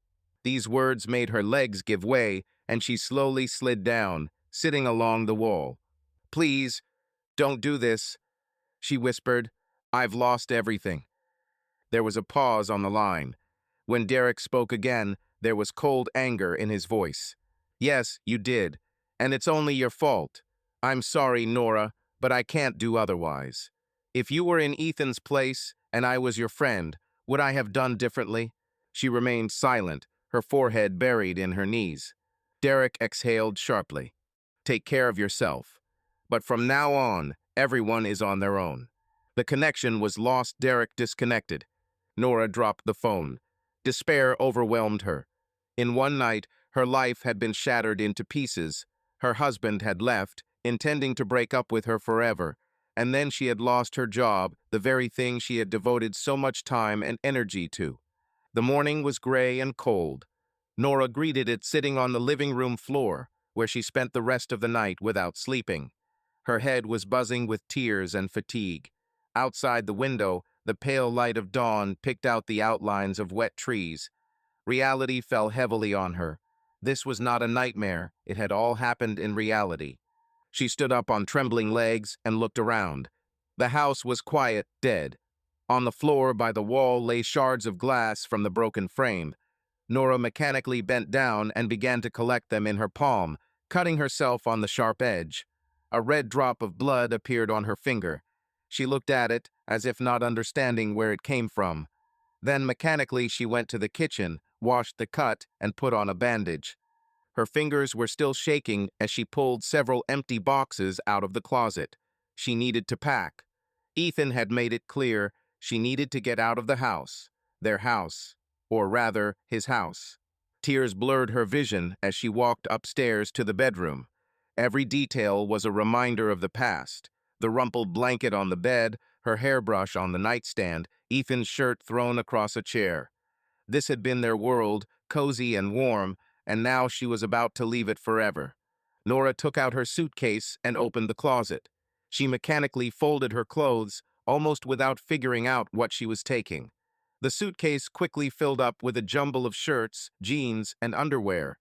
These words made her legs give way, and she slowly slid down, sitting along the wall. "Please, don't do this," she whispered. "I've lost everything." There was a pause on the line. When Derek spoke again, there was cold anger in his voice. "Yes, you did. And it's only your fault. I'm sorry, Nora, but I can't do otherwise. If you were in Ethan's place and I was your friend, would I have done differently?" She remained silent, her forehead buried in her knees. Derek exhaled sharply. "Take care of yourself. But from now on, everyone is on their own." The connection was lost. Derek disconnected. Nora dropped the phone. Despair overwhelmed her. In one night, her life had been shattered into pieces. Her husband had left, intending to break up with her forever, and then she had lost her job, the very thing she had devoted so much time and energy to. The morning was gray and cold. Nora greeted it sitting on the living room floor, where she spent the rest of the night without sleeping. Her head was buzzing with tears and fatigue. Outside the window, the pale light of dawn picked out the outlines of wet trees. Reality fell heavily on her. This was not a nightmare. It had all happened in reality. She stood up on trembling legs and looked around. The house was quiet, dead. On the floor by the wall lay shards of glass from the broken frame. Nora mechanically bent down and began to collect them in her palm, cutting herself on the sharp edge. A red drop of blood appeared on her finger. She looked at it, as if not understanding where it came from. Then mechanically she went to the kitchen, washed the cut, and put on a bandage. Her fingers were still shaking as she pulled several empty boxes out of the closet. She needed to pack. Ethan had made it clear she needed to get out of the house, their house, or rather, his house. Tears blurred her vision as she walked upstairs to the bedroom. Every detail was a reminder of the past. The rumpled blanket on the bed, her hairbrush on the nightstand, Ethan's shirt thrown across a chair. This had been their world, cozy and warm, and now she was about to leave it forever. Nora took out her suitcase and opened the closet. She mechanically folded her clothes, almost without figuring out what she was taking. The suitcase quickly filled up with a jumble of shirts, jeans, and underwear.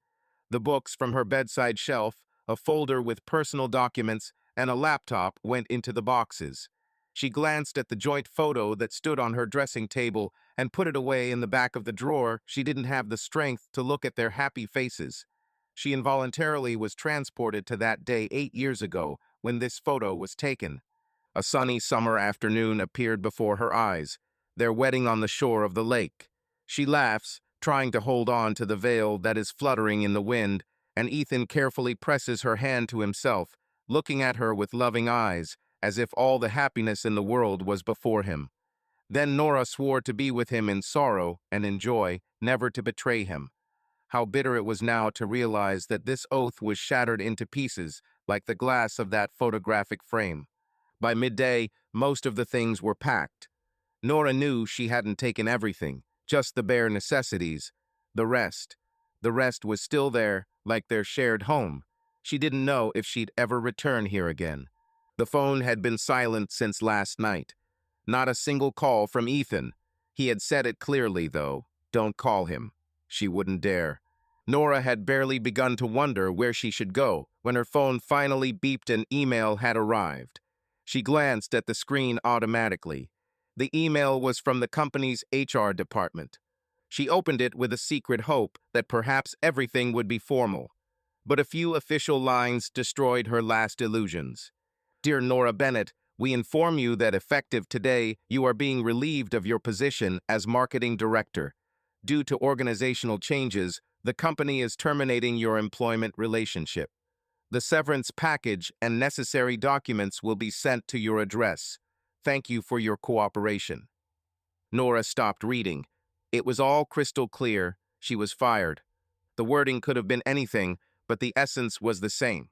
The books from her bedside shelf, a folder with personal documents, and a laptop went into the boxes. She glanced at the joint photo that stood on her dressing table and put it away in the back of the drawer. She didn't have the strength to look at their happy faces. She involuntarily was transported to that day 8 years ago when this photo was taken. A sunny summer afternoon appeared before her eyes, their wedding on the shore of the lake. She laughs, trying to hold on to the veil that is fluttering in the wind, and Ethan carefully presses her hand to himself, looking at her with loving eyes, as if all the happiness in the world was before him. Then Nora swore to be with him in sorrow and in joy, never to betray him. How bitter it was now to realize that this oath was shattered into pieces, like the glass of that photographic frame. By midday, most of the things were packed. Nora knew she hadn't taken everything, just the bare necessities. The rest was still there, like their shared home. She didn't know if she'd ever return here again. The phone had been silent since last night. Not a single call from Ethan. He had said it clearly, though. Don't call him. She wouldn't dare. Nora had barely begun to wonder where she should go when her phone finally beeped. An email had arrived. She glanced at the screen automatically. The email was from the company's HR department. She opened it with a secret hope that perhaps everything would be formal. But a few official lines destroyed her last illusions. "Dear Nora Bennett, we inform you that effective today, you are being relieved of your position as marketing director. Due to organizational changes, the company is terminating your employment relationship. The severance package and necessary documents will be sent to your address. Thank you for your cooperation." Nora stopped reading. It was all crystal clear. She was fired. The wording could have been anything, but the essence was the same.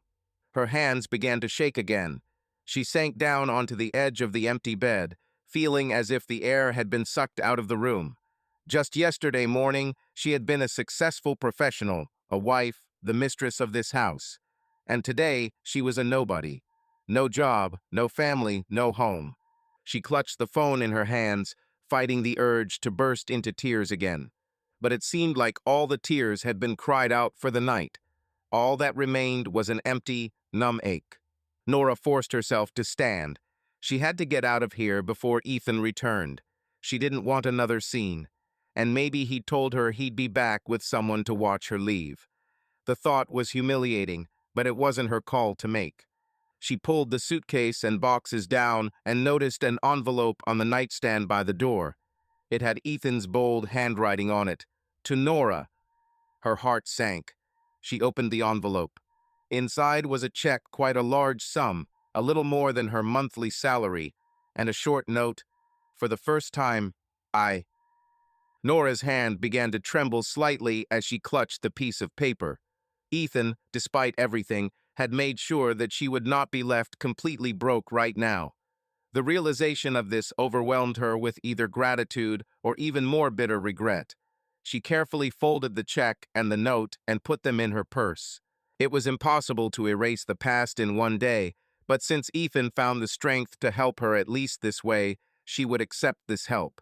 Her hands began to shake again. She sank down onto the edge of the empty bed, feeling as if the air had been sucked out of the room. Just yesterday morning, she had been a successful professional, a wife, the mistress of this house. And today, she was a nobody. No job, no family, no home. She clutched the phone in her hands, fighting the urge to burst into tears again. But it seemed like all the tears had been cried out for the night. All that remained was an empty, numb ache. Nora forced herself to stand. She had to get out of here before Ethan returned. She didn't want another scene. And maybe he'd told her he'd be back with someone to watch her leave. The thought was humiliating, but it wasn't her call to make. She pulled the suitcase and boxes down and noticed an envelope on the nightstand by the door. It had Ethan's bold handwriting on it. To Nora. Her heart sank. She opened the envelope. Inside was a check, quite a large sum, a little more than her monthly salary, and a short note. For the first time, Nora's hand began to tremble slightly as she clutched the piece of paper. Ethan, despite everything, had made sure that she would not be left completely broke right now. The realization of this overwhelmed her with either gratitude or even more bitter regret. She carefully folded the check and the note and put them in her purse. It was impossible to erase the past in one day, but since Ethan found the strength to help her at least this way, she would accept this help.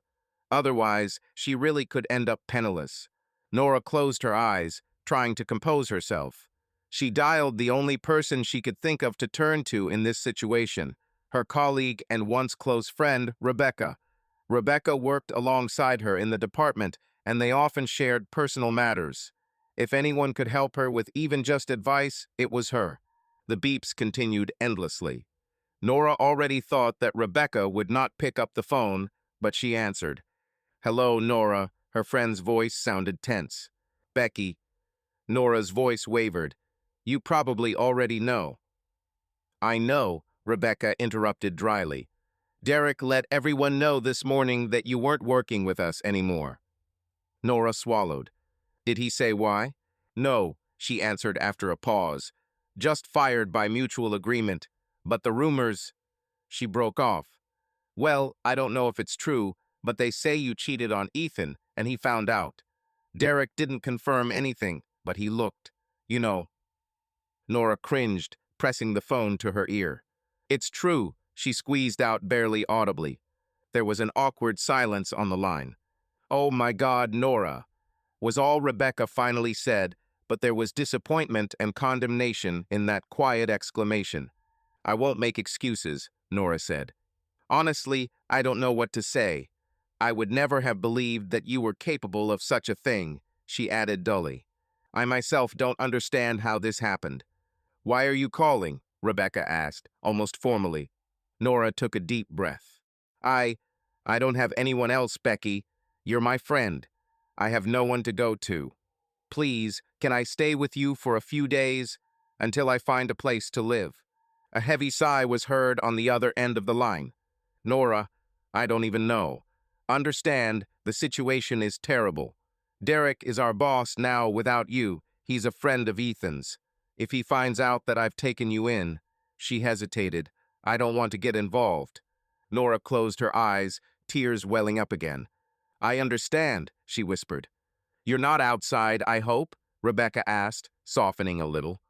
Otherwise, she really could end up penniless. Nora closed her eyes, trying to compose herself. She dialed the only person she could think of to turn to in this situation, her colleague and once close friend, Rebecca. Rebecca worked alongside her in the department, and they often shared personal matters. If anyone could help her with even just advice, it was her. The beeps continued endlessly. Nora already thought that Rebecca would not pick up the phone, but she answered. "Hello, Nora." Her friend's voice sounded tense. "Becky." Nora's voice wavered. "You probably already know." "I know," Rebecca interrupted dryly. "Derek let everyone know this morning that you weren't working with us anymore." Nora swallowed. "Did he say why?" "No," she answered after a pause. "Just fired by mutual agreement. But the rumors—" She broke off. "Well, I don't know if it's true, but they say you cheated on Ethan, and he found out. Derek didn't confirm anything, but he looked. You know." Nora cringed, pressing the phone to her ear. "It's true," she squeezed out barely audibly. There was an awkward silence on the line. "Oh my God, Nora," was all Rebecca finally said, but there was disappointment and condemnation in that quiet exclamation. "I won't make excuses," Nora said. "Honestly, I don't know what to say. I would never have believed that you were capable of such a thing," she added dully. "I myself don't understand how this happened." "Why are you calling?" Rebecca asked, almost formally. Nora took a deep breath. I don't have anyone else, Becky. You're my friend. I have no one to go to. Please, can I stay with you for a few days until I find a place to live?" A heavy sigh was heard on the other end of the line. "Nora, I don't even know. Understand, the situation is terrible. Derek is our boss now without you. He's a friend of Ethan's. If he finds out that I've taken you in—" She hesitated. "I don't want to get involved." Nora closed her eyes, tears welling up again. "I understand," she whispered. "You're not outside, I hope?" Rebecca asked, softening a little.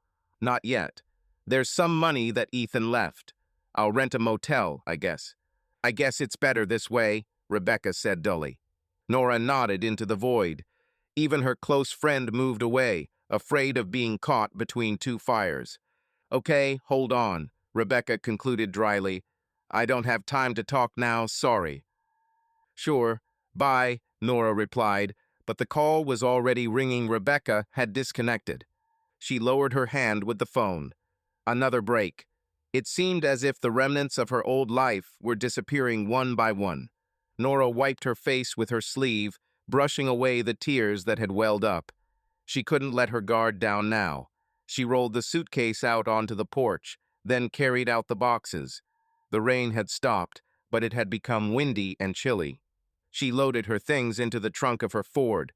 "Not yet. There's some money that Ethan left. I'll rent a motel, I guess." "I guess it's better this way," Rebecca said dully. Nora nodded into the void. Even her close friend moved away, afraid of being caught between two fires. "Okay, hold on," Rebecca concluded dryly. "I don't have time to talk now, sorry." "Sure, bye," Nora replied, but the call was already ringing. Rebecca had disconnected. She lowered her hand with the phone. Another break. It seemed as if the remnants of her old life were disappearing one by one. Nora wiped her face with her sleeve, brushing away the tears that had welled up. She couldn't let her guard down now. She rolled the suitcase out onto the porch, then carried out the boxes. The rain had stopped, but it had become windy and chilly. She loaded her things into the trunk of her Ford.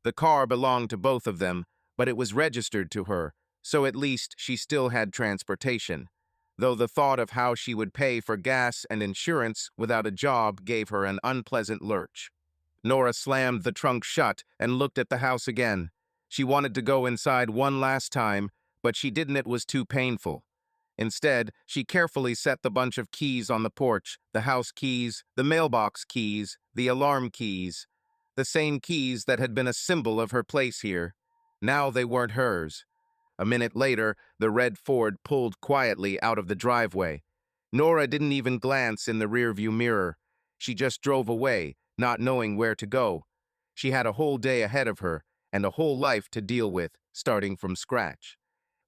The car belonged to both of them, but it was registered to her, so at least she still had transportation, though the thought of how she would pay for gas and insurance without a job gave her an unpleasant lurch. Nora slammed the trunk shut and looked at the house again. She wanted to go inside one last time, but she didn't. It was too painful. Instead, she carefully set the bunch of keys on the porch, the house keys, the mailbox keys, the alarm keys, the same keys that had been a symbol of her place here. Now they weren't hers. A minute later, the red Ford pulled quietly out of the driveway. Nora didn't even glance in the rearview mirror. She just drove away, not knowing where to go. She had a whole day ahead of her, and a whole life to deal with, starting from scratch.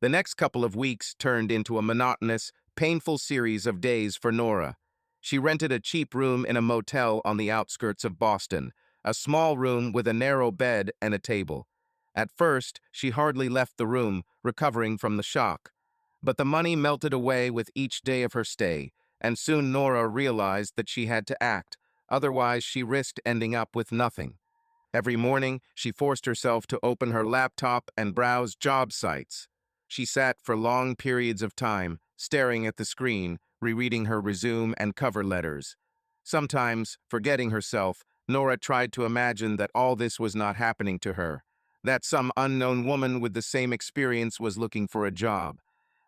The next couple of weeks turned into a monotonous, painful series of days for Nora. She rented a cheap room in a motel on the outskirts of Boston, a small room with a narrow bed and a table. At first, she hardly left the room, recovering from the shock. But the money melted away with each day of her stay, and soon Nora realized that she had to act, otherwise she risked ending up with nothing. Every morning, she forced herself to open her laptop and browse job sites. She sat for long periods of time, staring at the screen, rereading her resume and cover letters. Sometimes, forgetting herself, Nora tried to imagine that all this was not happening to her, that some unknown woman with the same experience was looking for a job.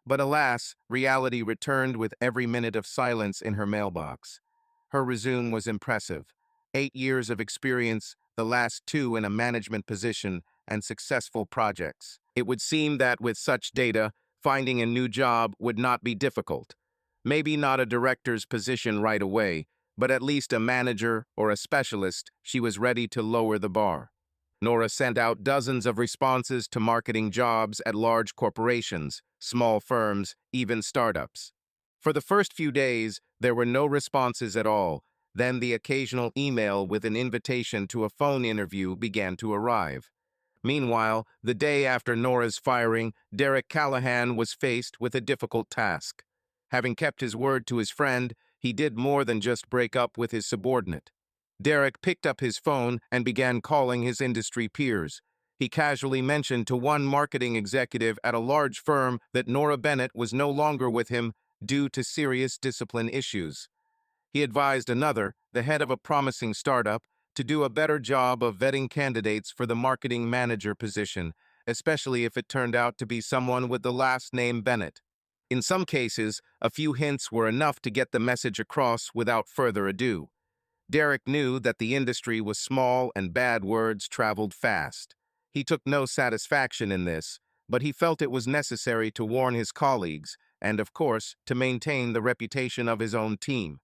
But alas, reality returned with every minute of silence in her mailbox. Her resume was impressive. 8 years of experience, the last 2 in a management position, and successful projects. It would seem that with such data, finding a new job would not be difficult. Maybe not a director's position right away, but at least a manager or a specialist. She was ready to lower the bar. Nora sent out dozens of responses to marketing jobs at large corporations, small firms, even startups. For the first few days, there were no responses at all. Then the occasional email with an invitation to a phone interview began to arrive. Meanwhile, the day after Nora's firing, Derek Callahan was faced with a difficult task. Having kept his word to his friend, he did more than just break up with his subordinate. Derek picked up his phone and began calling his industry peers. He casually mentioned to one marketing executive at a large firm that Nora Bennett was no longer with him due to serious discipline issues. He advised another, the head of a promising startup, to do a better job of vetting candidates for the marketing manager position, especially if it turned out to be someone with the last name Bennett. In some cases, a few hints were enough to get the message across without further ado. Derek knew that the industry was small and bad words traveled fast. He took no satisfaction in this, but he felt it was necessary to warn his colleagues and, of course, to maintain the reputation of his own team.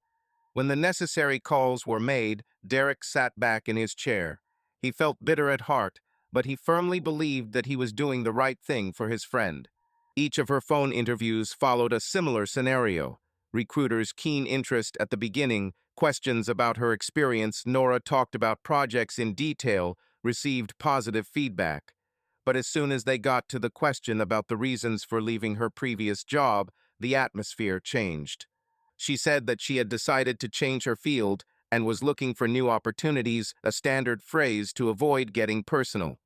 When the necessary calls were made, Derek sat back in his chair. He felt bitter at heart, but he firmly believed that he was doing the right thing for his friend. Each of her phone interviews followed a similar scenario. Recruiters' keen interest at the beginning, questions about her experience. Nora talked about projects in detail, received positive feedback. But as soon as they got to the question about the reasons for leaving her previous job, the atmosphere changed. She said that she had decided to change her field and was looking for new opportunities, a standard phrase to avoid getting personal.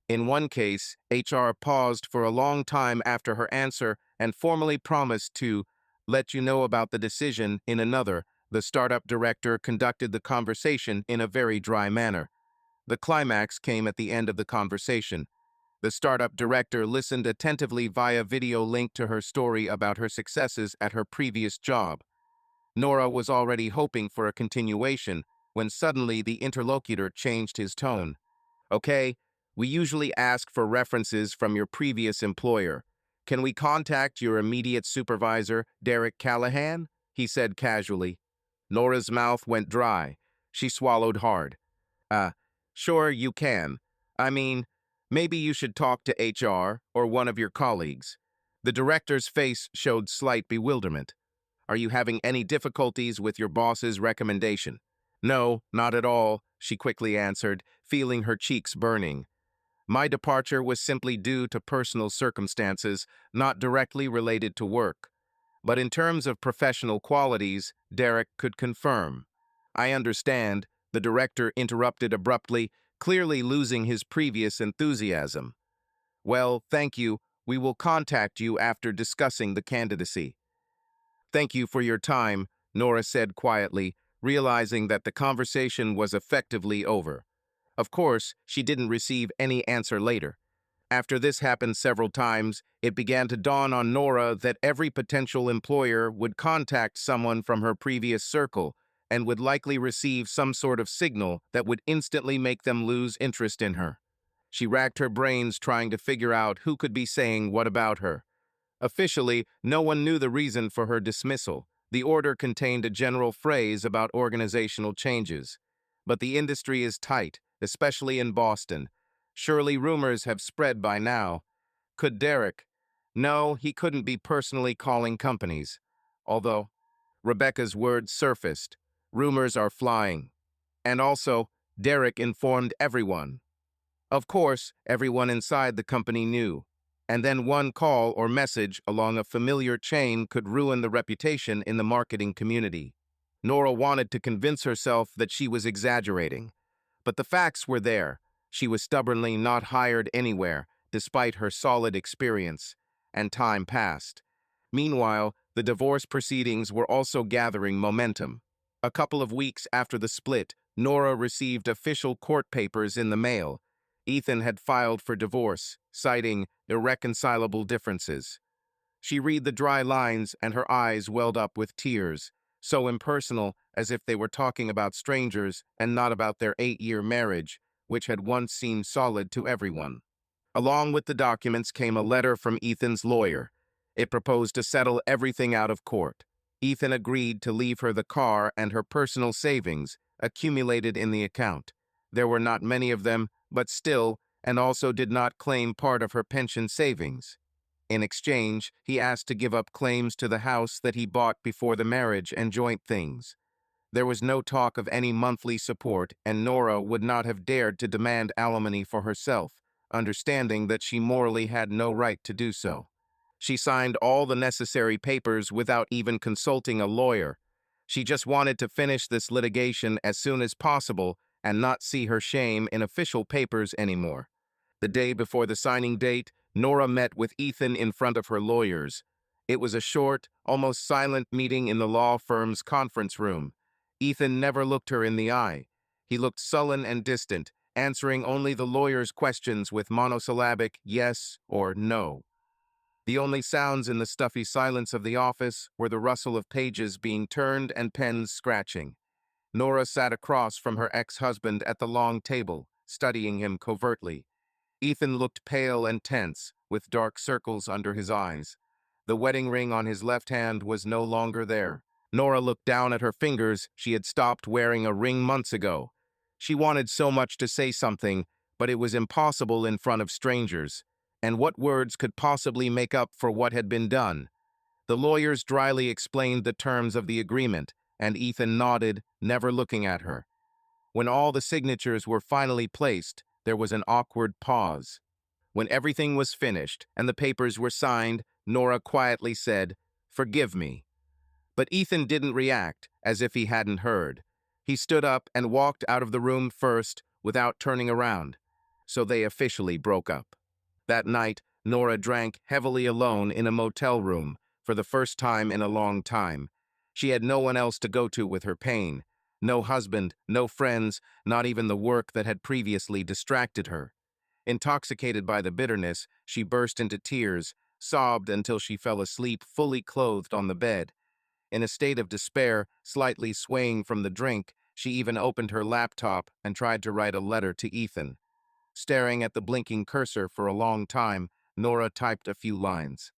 In one case, HR paused for a long time after her answer and formally promised to let you know about the decision. In another, the startup director conducted the conversation in a very dry manner. The climax came at the end of the conversation. The startup director listened attentively via video link to her story about her successes at her previous job. Nora was already hoping for a continuation when suddenly the interlocutor changed his tone. Okay, we usually ask for references from your previous employer. Can we contact your immediate supervisor, Derek Callahan? He said casually. Nora's mouth went dry. She swallowed hard. Sure you can. I mean, maybe you should talk to HR or one of your colleagues. The director's face showed slight bewilderment. Are you having any difficulties with your boss's recommendation? No, not at all, she quickly answered, feeling her cheeks burning. My departure was simply due to personal circumstances, not directly related to work. But in terms of professional qualities, Derek could confirm. I understand, the director interrupted abruptly, clearly losing his previous enthusiasm. Well, thank you. We will contact you after discussing the candidacy. Thank you for your time, Nora said quietly, realizing that the conversation was effectively over. Of course, she didn't receive any answer later. After this happened several times, it began to dawn on Nora that every potential employer would contact someone from her previous circle and would likely receive some sort of signal that would instantly make them lose interest in her. She racked her brains trying to figure out who could be saying what about her. Officially, no one knew the reason for her dismissal. The order contained a general phrase about organizational changes. But the industry is tight, especially in Boston. Surely rumors have spread by now. Could Derek? No, he couldn't be personally calling companies. Although, Rebecca's words surfaced. Rumors are flying. And also, Derek informed everyone. Of course, everyone inside the company knew. And then one call or message along a familiar chain could ruin the reputation in the marketing community. Nora wanted to convince herself that she was exaggerating. But the facts were there. She was stubbornly not hired anywhere, despite her solid experience. And time passed. Meanwhile, the divorce proceedings were also gathering momentum. A couple of weeks after the split, Nora received official court papers in the mail. Ethan had filed for divorce, citing irreconcilable differences. She read the dry lines and her eyes welled up with tears, so impersonal as if they were talking about strangers and not about their 8-year marriage, which had once seemed solid to everyone. Along with the documents came a letter from Ethan's lawyer. It proposed to settle everything out of court. Ethan agreed to leave her the car and her personal savings, accumulated in the account. There were not many of them, but still, and also did not claim part of her pension savings. In exchange, he asked to give up claims to the house that he bought before the marriage and joint things. There was no talk of any monthly support, and Nora would not have dared to demand alimony for herself, understanding that she morally had no right to do so. She signed all the necessary papers without even consulting a lawyer. She just wanted to finish this litigation as soon as possible and not see her shame in official papers anymore. The day before the signing date, Nora met with Ethan in front of her lawyers. It was a short, almost silent meeting in the law firm's conference room. Ethan never looked her in the eye. He looked sullen and distant, answering only the lawyer's questions with monosyllabic yes or no. The only sounds in the stuffy silence of the office were the rustle of pages being turned and pens scratching. Nora sat across from her ex-husband at the long table, studying him covertly. Ethan looked pale and tense, with dark circles under his eyes. The wedding ring on his left hand was no longer there. Nora looked down at her fingers. She had stopped wearing a ring months ago. She wanted so much to say something, but it was impossible in front of strangers. And what words could possibly make up for what had been done? The lawyers dryly explained the terms of the agreement, and Ethan nodded, never looking at her. When all the signatures were finally placed, there was an awkward pause. When everything was finished and the papers were signed, Nora quietly said, "Forgive me." But Ethan didn't react, as if he hadn't heard. He stood up and walked out of the room first, without turning around. So they officially broke up. That night, Nora drank heavily alone in a motel room, for the first time in a long time. She had no one else to go to with her pain. No husband, no friends, not even the work that had previously distracted her. Intoxicated by the bitterness, she burst into tears, sobbed until she fell asleep fully clothed on the bed. In a state of despair, slightly swaying from the drink, she even opened her laptop and tried to write a letter to Ethan. Staring at the blinking cursor for a long time, Nora typed a few lines.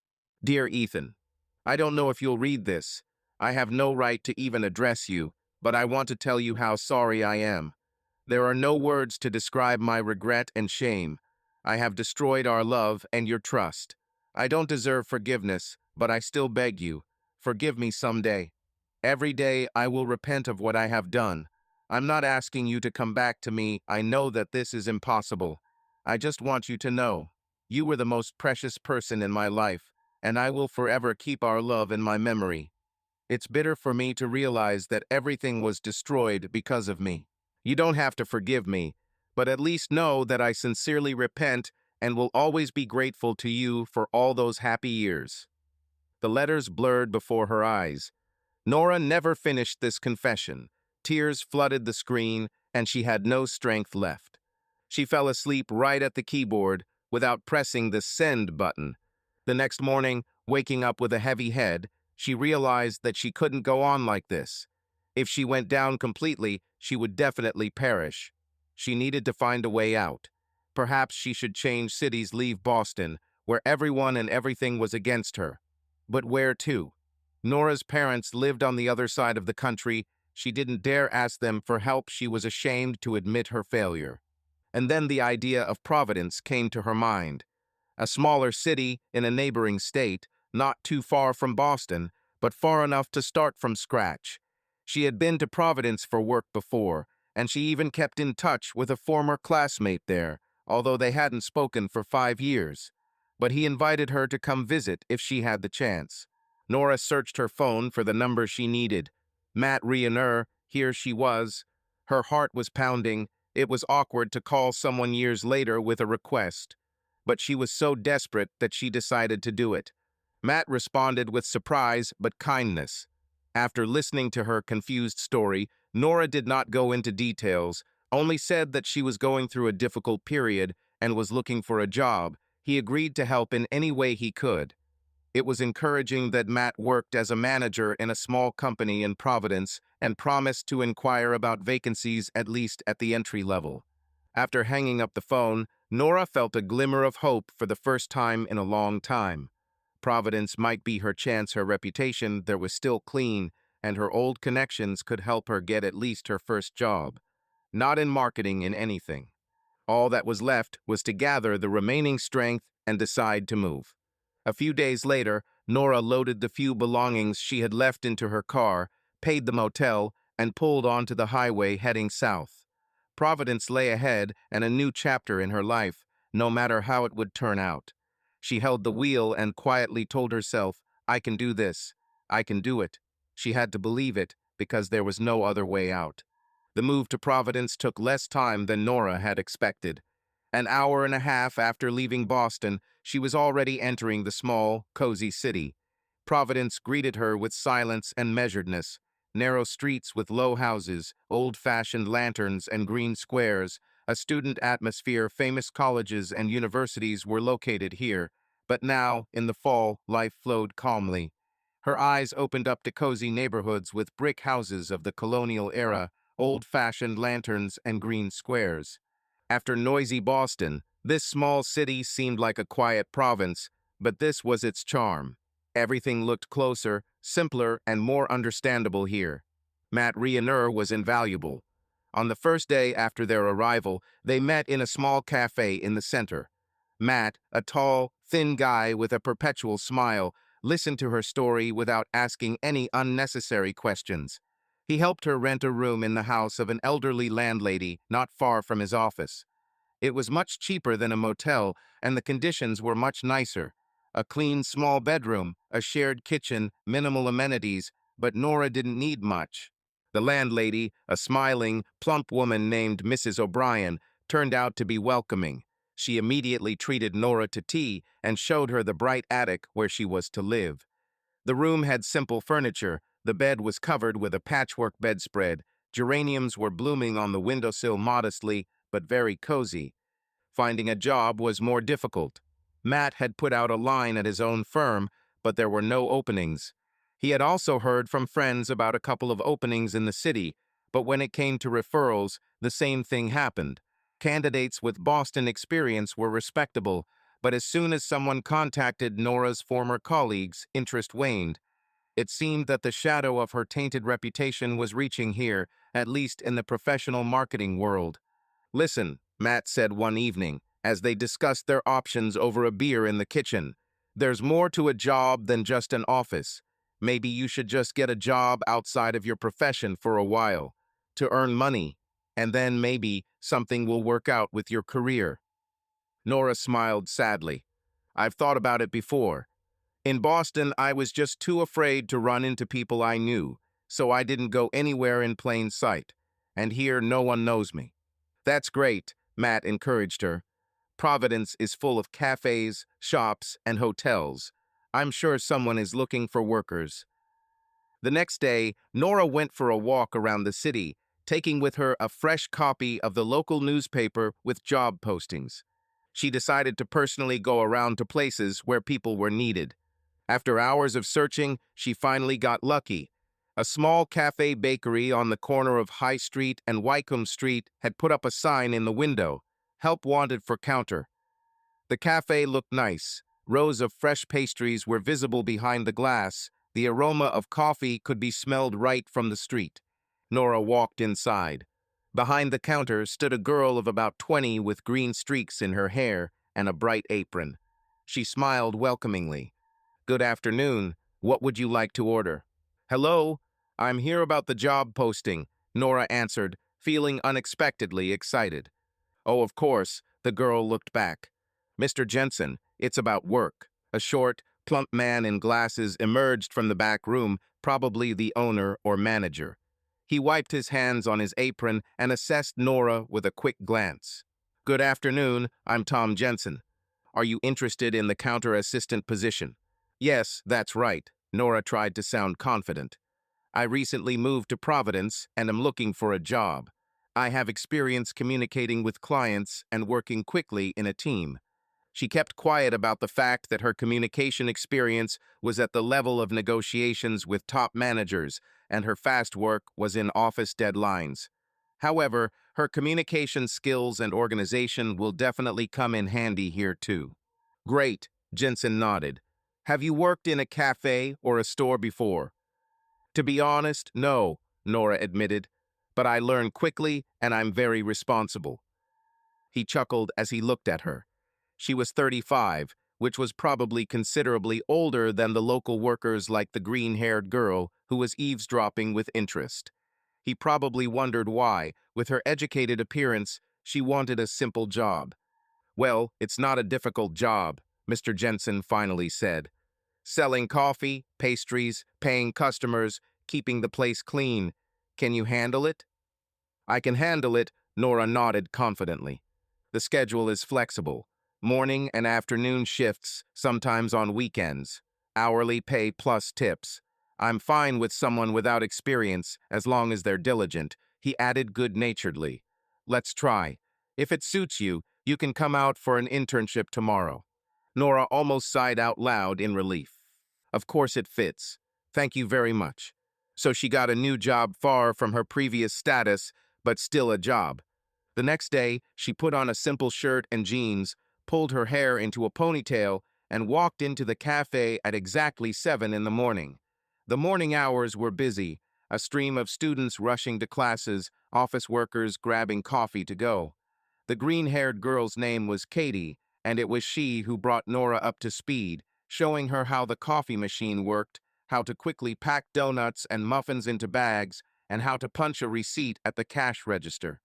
"Dear Ethan, I don't know if you'll read this. I have no right to even address you, but I want to tell you how sorry I am. There are no words to describe my regret and shame. I have destroyed our love and your trust. I don't deserve forgiveness, but I still beg you, forgive me someday. Every day I will repent of what I have done. I'm not asking you to come back to me. I know that this is impossible. I just want you to know, you were the most precious person in my life, and I will forever keep our love in my memory. It's bitter for me to realize that everything was destroyed because of me. You don't have to forgive me, but at least know that I sincerely repent and will always be grateful to you for all those happy years." The letters blurred before her eyes. Nora never finished this confession. Tears flooded the screen, and she had no strength left. She fell asleep right at the keyboard, without pressing the send button. The next morning, waking up with a heavy head, she realized that she couldn't go on like this. If she went down completely, she would definitely perish. She needed to find a way out. Perhaps she should change cities, leave Boston, where everyone and everything was against her. But where to? Nora's parents lived on the other side of the country. She didn't dare ask them for help. She was ashamed to admit her failure. And then the idea of Providence came to her mind. A smaller city in a neighboring state, not too far from Boston, but far enough to start from scratch. She had been to Providence for work before, and she even kept in touch with a former classmate there, although they hadn't spoken for 5 years. But he invited her to come visit if she had the chance. Nora searched her phone for the number she needed. Matt Riener, here she was. Her heart was pounding. It was awkward to call someone years later with a request. But she was so desperate that she decided to do it. Matt responded with surprise but kindness. After listening to her confused story, Nora did not go into details, only said that she was going through a difficult period and was looking for a job. He agreed to help in any way he could. It was encouraging that Matt worked as a manager in a small company in Providence and promised to inquire about vacancies at least at the entry level. After hanging up the phone, Nora felt a glimmer of hope for the first time in a long time. Providence might be her chance. Her reputation there was still clean, and her old connections could help her get at least her first job. Not in marketing, in anything. All that was left was to gather the remaining strength and decide to move. A few days later, Nora loaded the few belongings she had left into her car, paid the motel, and pulled onto the highway heading south. Providence lay ahead and a new chapter in her life, no matter how it would turn out. She held the wheel and quietly told herself, I can do this. I can do it. She had to believe it because there was no other way out. The move to Providence took less time than Nora had expected. An hour and a half after leaving Boston, she was already entering the small, cozy city. Providence greeted her with silence and measuredness. Narrow streets with low houses, old-fashioned lanterns and green squares, a student atmosphere. Famous colleges and universities were located here. But now, in the fall, life flowed calmly. Her eyes opened up to cozy neighborhoods with brick houses of the colonial era, old-fashioned lanterns and green squares. After noisy Boston, this small city seemed like a quiet province, but this was its charm. Everything looked closer, simpler, and more understandable here. Matt Riener was invaluable. On the first day after their arrival, they met in a small cafe in the center. Matt, a tall, thin guy with a perpetual smile, listened to her story without asking any unnecessary questions. He helped her rent a room in the house of an elderly landlady not far from his office. It was much cheaper than a motel, and the conditions were much nicer. A clean, small bedroom, a shared kitchen, minimal amenities, but Nora didn't need much. The landlady, a smiling, plump woman named Mrs. O'Brien, turned out to be welcoming. She immediately treated Nora to tea and showed her the bright attic where she was to live. The room had simple furniture. The bed was covered with a patchwork bedspread. Geraniums were blooming on the windowsill modestly, but very cozy. Finding a job was more difficult. Matt had put out a line at his own firm, but there were no openings. He had also heard from friends about a couple of openings in the city, but when it came to referrals, the same thing happened. Candidates with Boston experience were respectable, but as soon as someone contacted Nora's former colleagues, interest waned. It seemed that the shadow of her tainted reputation was reaching here, at least in the professional marketing world. Listen, Matt said one evening, as they discussed their options over a beer in the kitchen. There's more to a job than just an office. Maybe you should just get a job outside of your profession for a while, to earn money, and then maybe something will work out with your career. Nora smiled sadly. I've thought about it before. In Boston, I was just too afraid to run into people I knew, so I didn't go anywhere in plain sight. And here no one knows me. That's great, Matt encouraged her. Providence is full of cafes, shops, and hotels. I'm sure someone is looking for workers. The next day, Nora went for a walk around the city, taking with her a fresh copy of the local newspaper with job postings. She decided to personally go around to places where people were needed. After hours of searching, she finally got lucky. A small cafe bakery on the corner of High Street and Wycombe Street had put up a sign in the window, "Help wanted for counter." The cafe looked nice. Rows of fresh pastries were visible behind the glass. The aroma of coffee could be smelled right from the street. Nora walked inside. Behind the counter stood a girl of about 20 with green streaks in her hair and a bright apron. She smiled welcomingly. "Good afternoon. What would you like to order?" "Hello, I'm here about the job posting," Nora answered, feeling unexpectedly excited. "Oh, of course," the girl looked back. "Mr. Jensen, it's about work." A short, plump man in glasses emerged from the back room, probably the owner or manager. He wiped his hands on his apron and assessed Nora with a quick glance. "Good afternoon, I'm Tom Jensen. Are you interested in the counter assistant position?" "Yes, that's right," Nora tried to sound confident. "I recently moved to Providence and am looking for a job. I have experience communicating with clients and working quickly in a team." She kept quiet about the fact that her communication experience was at the level of negotiations with top managers, and her fast work was in office deadlines. However, her communication skills and organization will definitely come in handy here too. "Great," Jensen nodded. "Have you worked in a cafe or a store before?" "To be honest, no," Nora admitted. "But I learn quickly and I'm very responsible." He chuckled as he looked at her. She was 35, which was probably considerably older than the local workers like the green-haired girl who was eavesdropping with interest. He probably wondered why, with her educated appearance, she wanted a simple job. "Well, it's not a difficult job," Mr. Jensen finally said. "Selling coffee, pastries, paying customers, keeping the place clean. Can you handle it?" "I can handle it," Nora nodded confidently. "The schedule is flexible. Morning and afternoon shifts, sometimes on weekends. Hourly pay plus tips. I'm fine with someone without experience as long as they're diligent," he added good-naturedly. "Let's try. If it suits you, you can come out for an internship tomorrow." Nora almost sighed out loud in relief. Of course it fits. Thank you very much. So she got a new job far from her previous status, but still a job. The next day, she put on a simple shirt and jeans, pulled her hair into a ponytail, and walked into the cafe at exactly 7 in the morning. The morning hours were busy, a stream of students rushing to classes, office workers grabbing coffee to go. The green-haired girl's name was Katie, and it was she who brought Nora up to speed, showing her how the coffee machine worked, how to quickly pack donuts and muffins into bags, and how to punch a receipt at the cash register.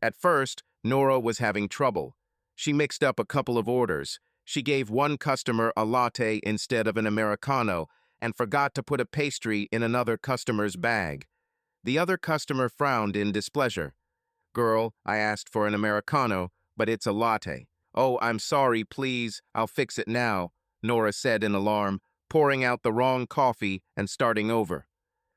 At first, Nora was having trouble. She mixed up a couple of orders. She gave one customer a latte instead of an Americano and forgot to put a pastry in another customer's bag. The other customer frowned in displeasure. "Girl, I asked for an Americano, but it's a latte." "Oh, I'm sorry, please. I'll fix it now," Nora said in alarm, pouring out the wrong coffee and starting over.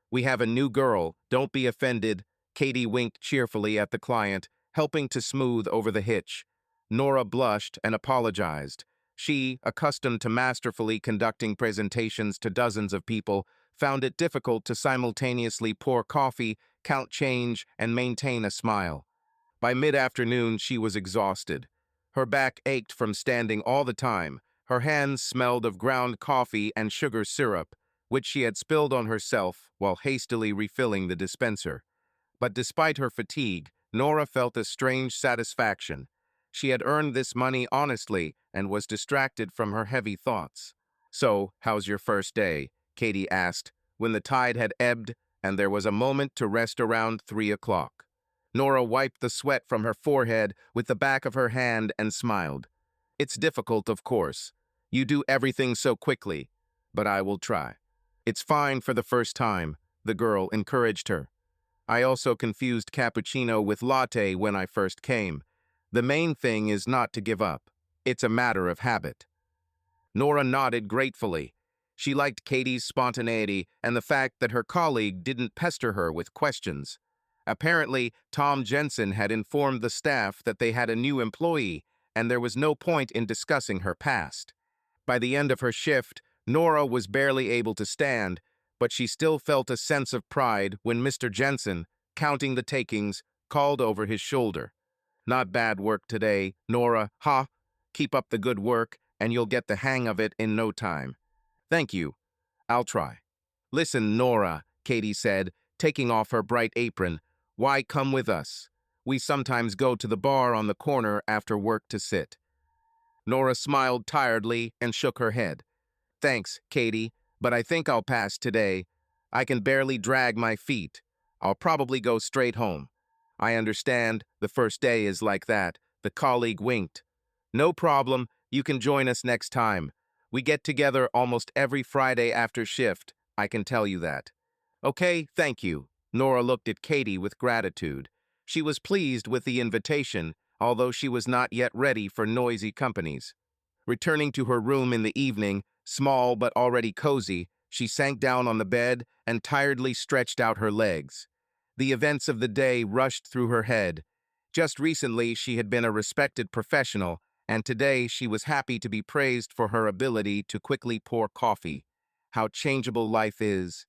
"We have a new girl. Don't be offended." Katie winked cheerfully at the client, helping to smooth over the hitch. Nora blushed and apologized. She, accustomed to masterfully conducting presentations to dozens of people, found it difficult to simultaneously pour coffee, count change, and maintain a smile. By mid-afternoon, she was exhausted. Her back ached from standing all the time. Her hands smelled of ground coffee and sugar syrup, which she had spilled on herself while hastily refilling the dispenser. But despite her fatigue, Nora felt a strange satisfaction. She had earned this money honestly and was distracted from her heavy thoughts. "So, how's your first day?" Katie asked, when the tide had ebbed and there was a moment to rest around 3 o'clock. Nora wiped the sweat from her forehead with the back of her hand and smiled. "It's difficult, of course. You do everything so quickly, but I will try." "It's fine for the first time," the girl encouraged her. "I also confused cappuccino with latte when I first came. The main thing is not to give up. It's a matter of habit." Nora nodded gratefully. She liked Katie's spontaneity and the fact that her colleague didn't pester her with questions. Apparently, Tom Jensen had informed the staff that they had a new employee, and there was no point in discussing her past. By the end of her shift, Nora was barely able to stand, but she still felt a sense of pride when Mr. Jensen, counting the takings, called over his shoulder. "Not bad work today, Nora, ha? Keep up the good work, and you'll get the hang of it in no time." "Thank you. I'll try." "Listen, Nora," Katie said, taking off her bright apron. "Why come with us? We sometimes go to the bar on the corner after work to sit." Nora smiled tiredly and shook her head. "Thanks, Katie, but I think I'll pass today. I can barely drag my feet. I'll probably go straight home." "I understand. The first day is like that." The colleague winked. "No problem. You can join us next time. We get together almost every Friday after shift. I can tell you that." "Okay, thank you." Nora looked at Katie with gratitude. She was pleased with the invitation, although she was not yet ready for noisy companies. Returning to her room in the evening, small but already cozy, she sank down on the bed and tiredly stretched out her legs. The events of the day rushed through her head. Just recently, she had been a respected professional, and today she was happy to be praised for her ability to quickly pour coffee. How changeable life is.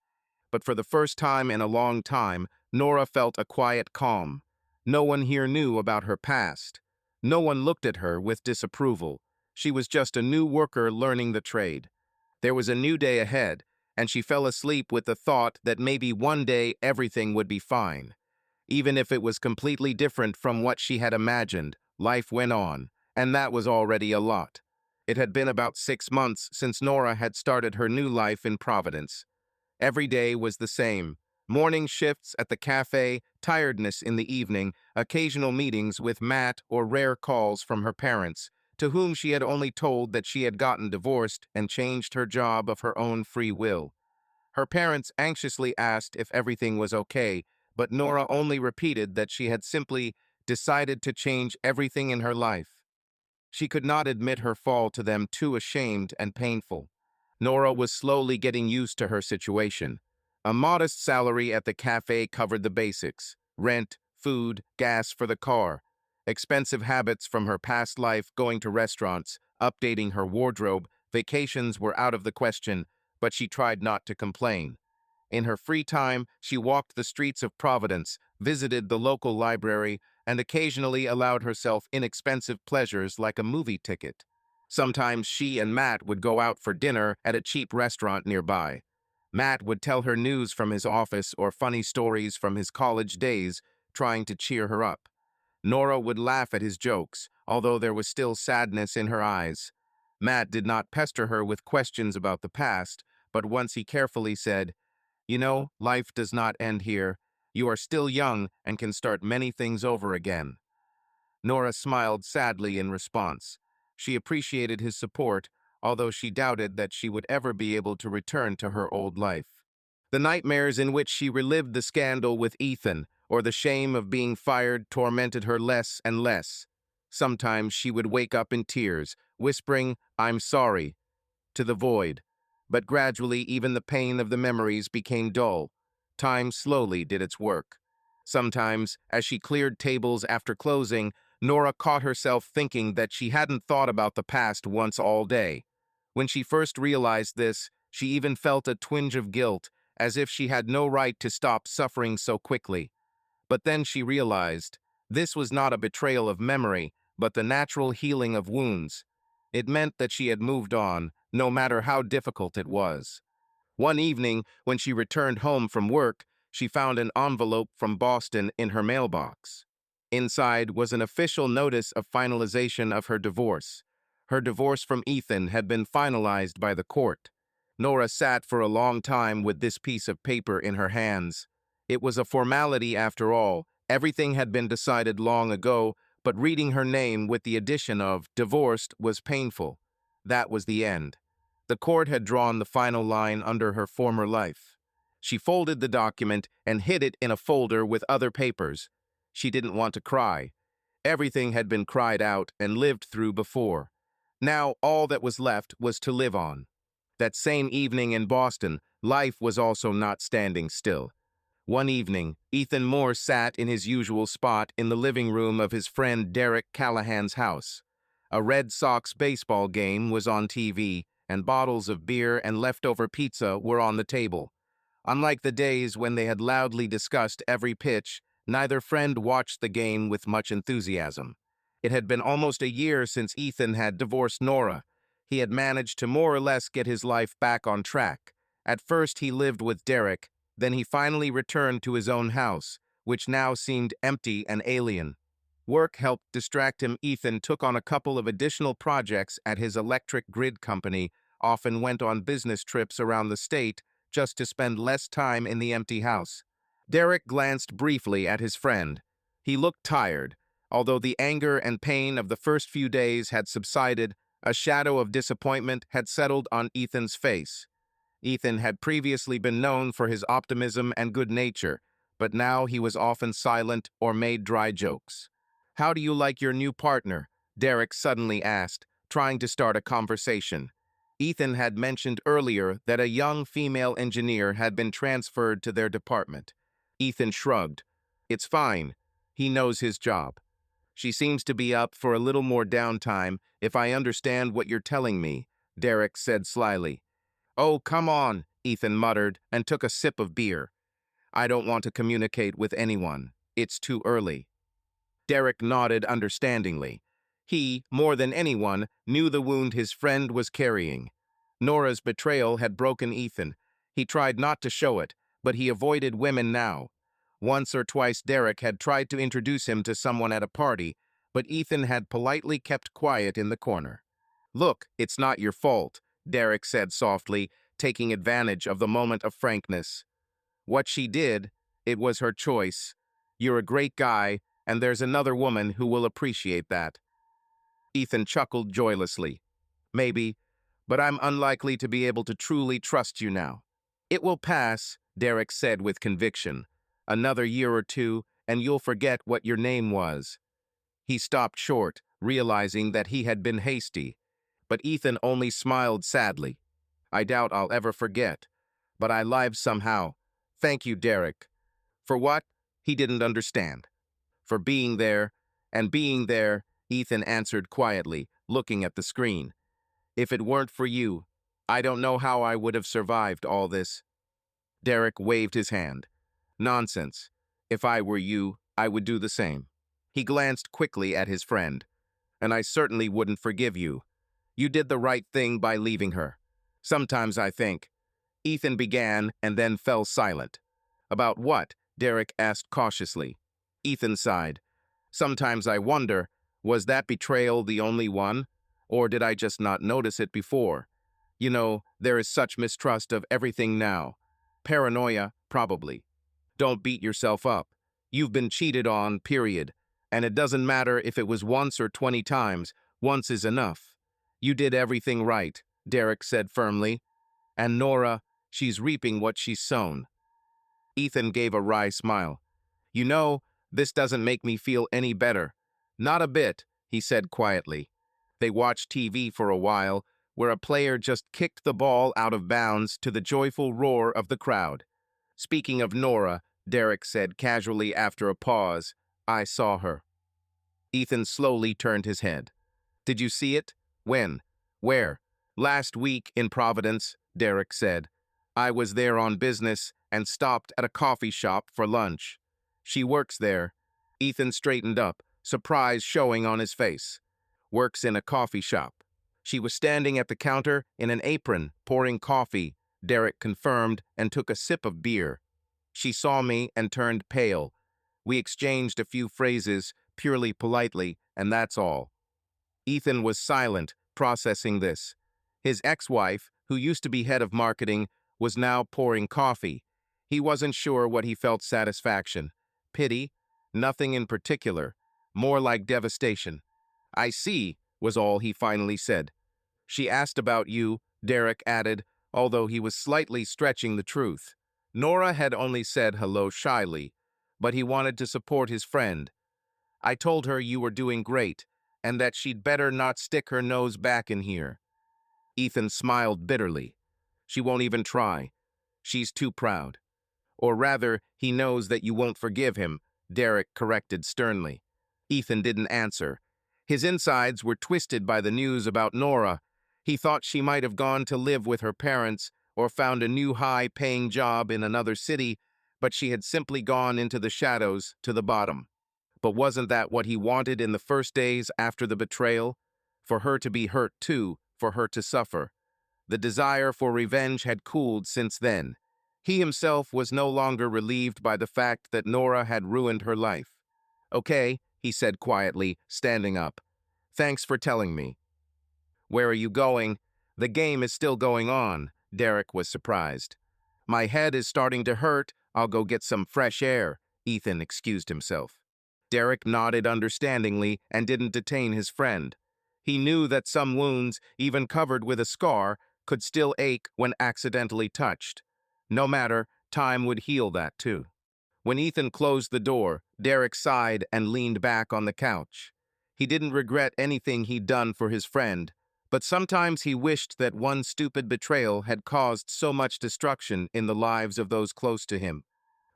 But for the first time in a long time, Nora felt a quiet calm. No one here knew about her past. No one looked at her with disapproval. She was just a new worker learning the trade. There was a new day ahead, and she fell asleep with the thought that maybe one day everything would be fine. Even if it was completely different from what she had imagined, life went on, and that was already a lot. It had been about 6 months since Nora had started her new life in Providence. Every day was the same. Morning shifts at the cafe, tiredness in the evening, occasional meetings with Matt or rare calls from her parents, to whom she had only told that she had gotten divorced and changed her job of her own free will. Her parents anxiously asked if everything was okay, but Nora only repeated that she had simply decided to change everything in her life. She could not admit her fall to them, too ashamed and painful. Nora was slowly getting used to her situation. A modest salary at the cafe covered the basics: rent, food, gas for the car. Expensive habits from her past life, going to restaurants, updating her wardrobe, vacations were out of the question, but she tried not to complain. In her free time, she walked the streets of Providence, visited the local library, and occasionally allowed herself inexpensive pleasures like a movie ticket. Sometimes she and Matt would go out for dinner at a cheap restaurant nearby. Matt would tell her news from his office or funny stories from his college days, trying to cheer her up. Nora would laugh at his jokes, although there was still sadness in her eyes. Matt did not pester her with questions about the past, but once he carefully said, "You know, life does not end here. You are still young and can start many things over again." Nora smiled sadly in response. She appreciated his support, although she doubted that she would ever be able to return to her old life. The nightmares in which she relived the scandal with Ethan, or the shame of being fired, tormented her less and less. Sometimes she would wake up in tears, whispering, "I'm sorry," to the void. But gradually even the pain of the memories became dull. Time slowly did its work. Sometimes, as she cleared tables after closing, Nora caught herself thinking that she hadn't thought about the past once all day. When she first realized this, she even felt a twinge of guilt, as if she had no right to stop suffering so quickly. But then she realized this was not a betrayal of memory, but the natural healing of wounds. It meant that she had moved on, no matter how difficult it was. One evening, when she returned home from work, she found an envelope from Boston in her mailbox. Inside was an official notice of finalization of her divorce. Her divorce from Ethan had been finalized by the court. Nora sat for a long time with this piece of paper in her hands. It was a formality after all. Everything had been decided long ago, but reading her name with the addition of divorced was painful. That was the end. The court had drawn the final line under her former life. She folded the document and hid it in a folder with other papers. She didn't want to cry. Everything had been cried out and lived through before. Now all that was left was to live on. That same evening in Boston, life was also not standing still. One evening, Ethan Moore sat in his usual spot in the living room of his friend Derek Callahan's house. A Red Sox baseball game was on TV, and bottles of beer and leftover pizza were on the table. Unlike the days when they had loudly discussed every pitch, neither friend watched the game with much enthusiasm. It had been almost a year since Ethan had divorced Nora. He had managed to more or less get his life back on track. At first he lived with Derek, then he finally returned to his own house, which now seemed empty and alien. Work helped distract him. Ethan took on a couple of additional projects at his electric grid company, often went on business trips around the state just to spend less time in the empty house. Derek glanced briefly at his friend. He looked tired. Although the anger and pain of the first few days had subsided, a shadow of disappointment had settled on Ethan's face. Ethan had previously been known for his optimism and good nature, but now he was often silent or made dry jokes. "How do you like your new partner?" Derek suddenly asked, trying to start a conversation. Ethan had mentioned earlier that a young female engineer had been transferred to their department. Ethan shrugged. "It's fine. He knows his job. She seems to be up for a little more downtime, if I understand what you're telling me," Derek said slyly. "Oh, come on," Ethan muttered and took a sip of beer. "I don't want to communicate with anyone. It's too early." Derek nodded understandingly. He, more than anyone, knew the wound his friend was carrying. Nora's betrayal had broken Ethan. He tried not to show it, but he avoided women now. Once or twice Derek had tried to introduce him to someone at a party, but Ethan had politely kept quiet in the corner. "Look, it's not your fault," Derek said softly, taking advantage of the moment of frankness. "What she did, it was her choice. You're a great guy, and there's another woman who will appreciate that." Ethan chuckled joylessly. "Maybe, but I'm unlikely to be able to truly trust you now." "It will pass," Derek said with conviction. "Another year or two, and you'll forget what your name was." He stopped short, realizing that he had been hasty. But Ethan only smiled sadly. "I doubt I'll ever forget, but I live somehow. Thank you, Derek." "For what?" He didn't understand. "For being there, and being there," Ethan answered quietly, looking at the screen. "If it weren't for you, I don't know how I would have survived all this." Derek waved his hand. "Nonsense. If I were you, I would do the same." He glanced quickly at his friend. "And I certainly wouldn't forgive you. You did the right thing by leaving her. Sometimes I think." Ethan began and then fell silent. "About what?" Derek asked cautiously. Ethan sighed. "Sometimes I wonder, was that betrayal the only one? Or did I just not notice it before? You know, there is such mistrust of everything now. Paranoia, probably. Don't beat yourself up. You've been cheated on, period. And it doesn't matter if it was once or 20 times. Once is enough." "You did everything right," Derek said firmly. "And Nora, she's reaping what she's sown." Ethan gave a wry smile. "You know, this doesn't make me feel any better." "Not a bit," he said quietly. They watched TV for a while, where a player just kicked the ball out of bounds to the joyful roar of the crowd. "Speaking of Nora," Derek said casually after a pause, "I saw her." Ethan slowly turned his head. "Did you see it? When? Where?" "Last week in Providence," Derek said. "I was there on business and stopped at a coffee shop for lunch. She works there." Ethan straightened up, surprise showing on his face. "Works in a coffee shop." "She was standing at the counter in an apron, pouring coffee," Derek confirmed and took a sip of beer. "She saw me and turned pale. We exchanged a few phrases, purely politely, and that's all." Ethan was silent, processing this. His ex-wife, who used to be head of marketing, was now pouring coffee. He wasn't sure what he felt satisfaction. Pity? Nothing in particular. More like devastation. "I see," was all he finally said. "She asked about you," Derek added, although he was slightly stretching the truth. Nora had only said hello shyly, but he wanted to support his friend. "I told her you were doing great, and that she'd better not stick her nose back in here." Ethan smiled bitterly. "She won't even try. She's too proud. Or rather, he knows that you won't forgive him," Derek corrected sternly. Ethan didn't answer. His insides were twisted by the news about Nora. He thought she might have gone to live with her parents or found a new high-paying job in another city, but she had simply gone into the shadows to the bottom. But wasn't that what he wanted in the first days after the betrayal? For her to be hurt too, for her to suffer. The desire for revenge had cooled since then. He himself was no longer relieved by the fact that Nora had ruined her life. "Okay," he said quietly, standing up. "Thanks for telling me." "Where are you going?" "The game is still going on." Derek was surprised. "My head is starting to hurt. I'll go get some fresh air," Ethan excused himself. Derek nodded understandingly and didn't detain his friend. He knew that some wounds, even covered with a scar, could still ache when accidentally touched. No matter, time would heal that too. When Ethan closed the door, Derek sighed and leaned back on the couch. He didn't regret anything he'd done for his friend, but sometimes he wished that one stupid betrayal had caused so much destruction in the lives of those close to him.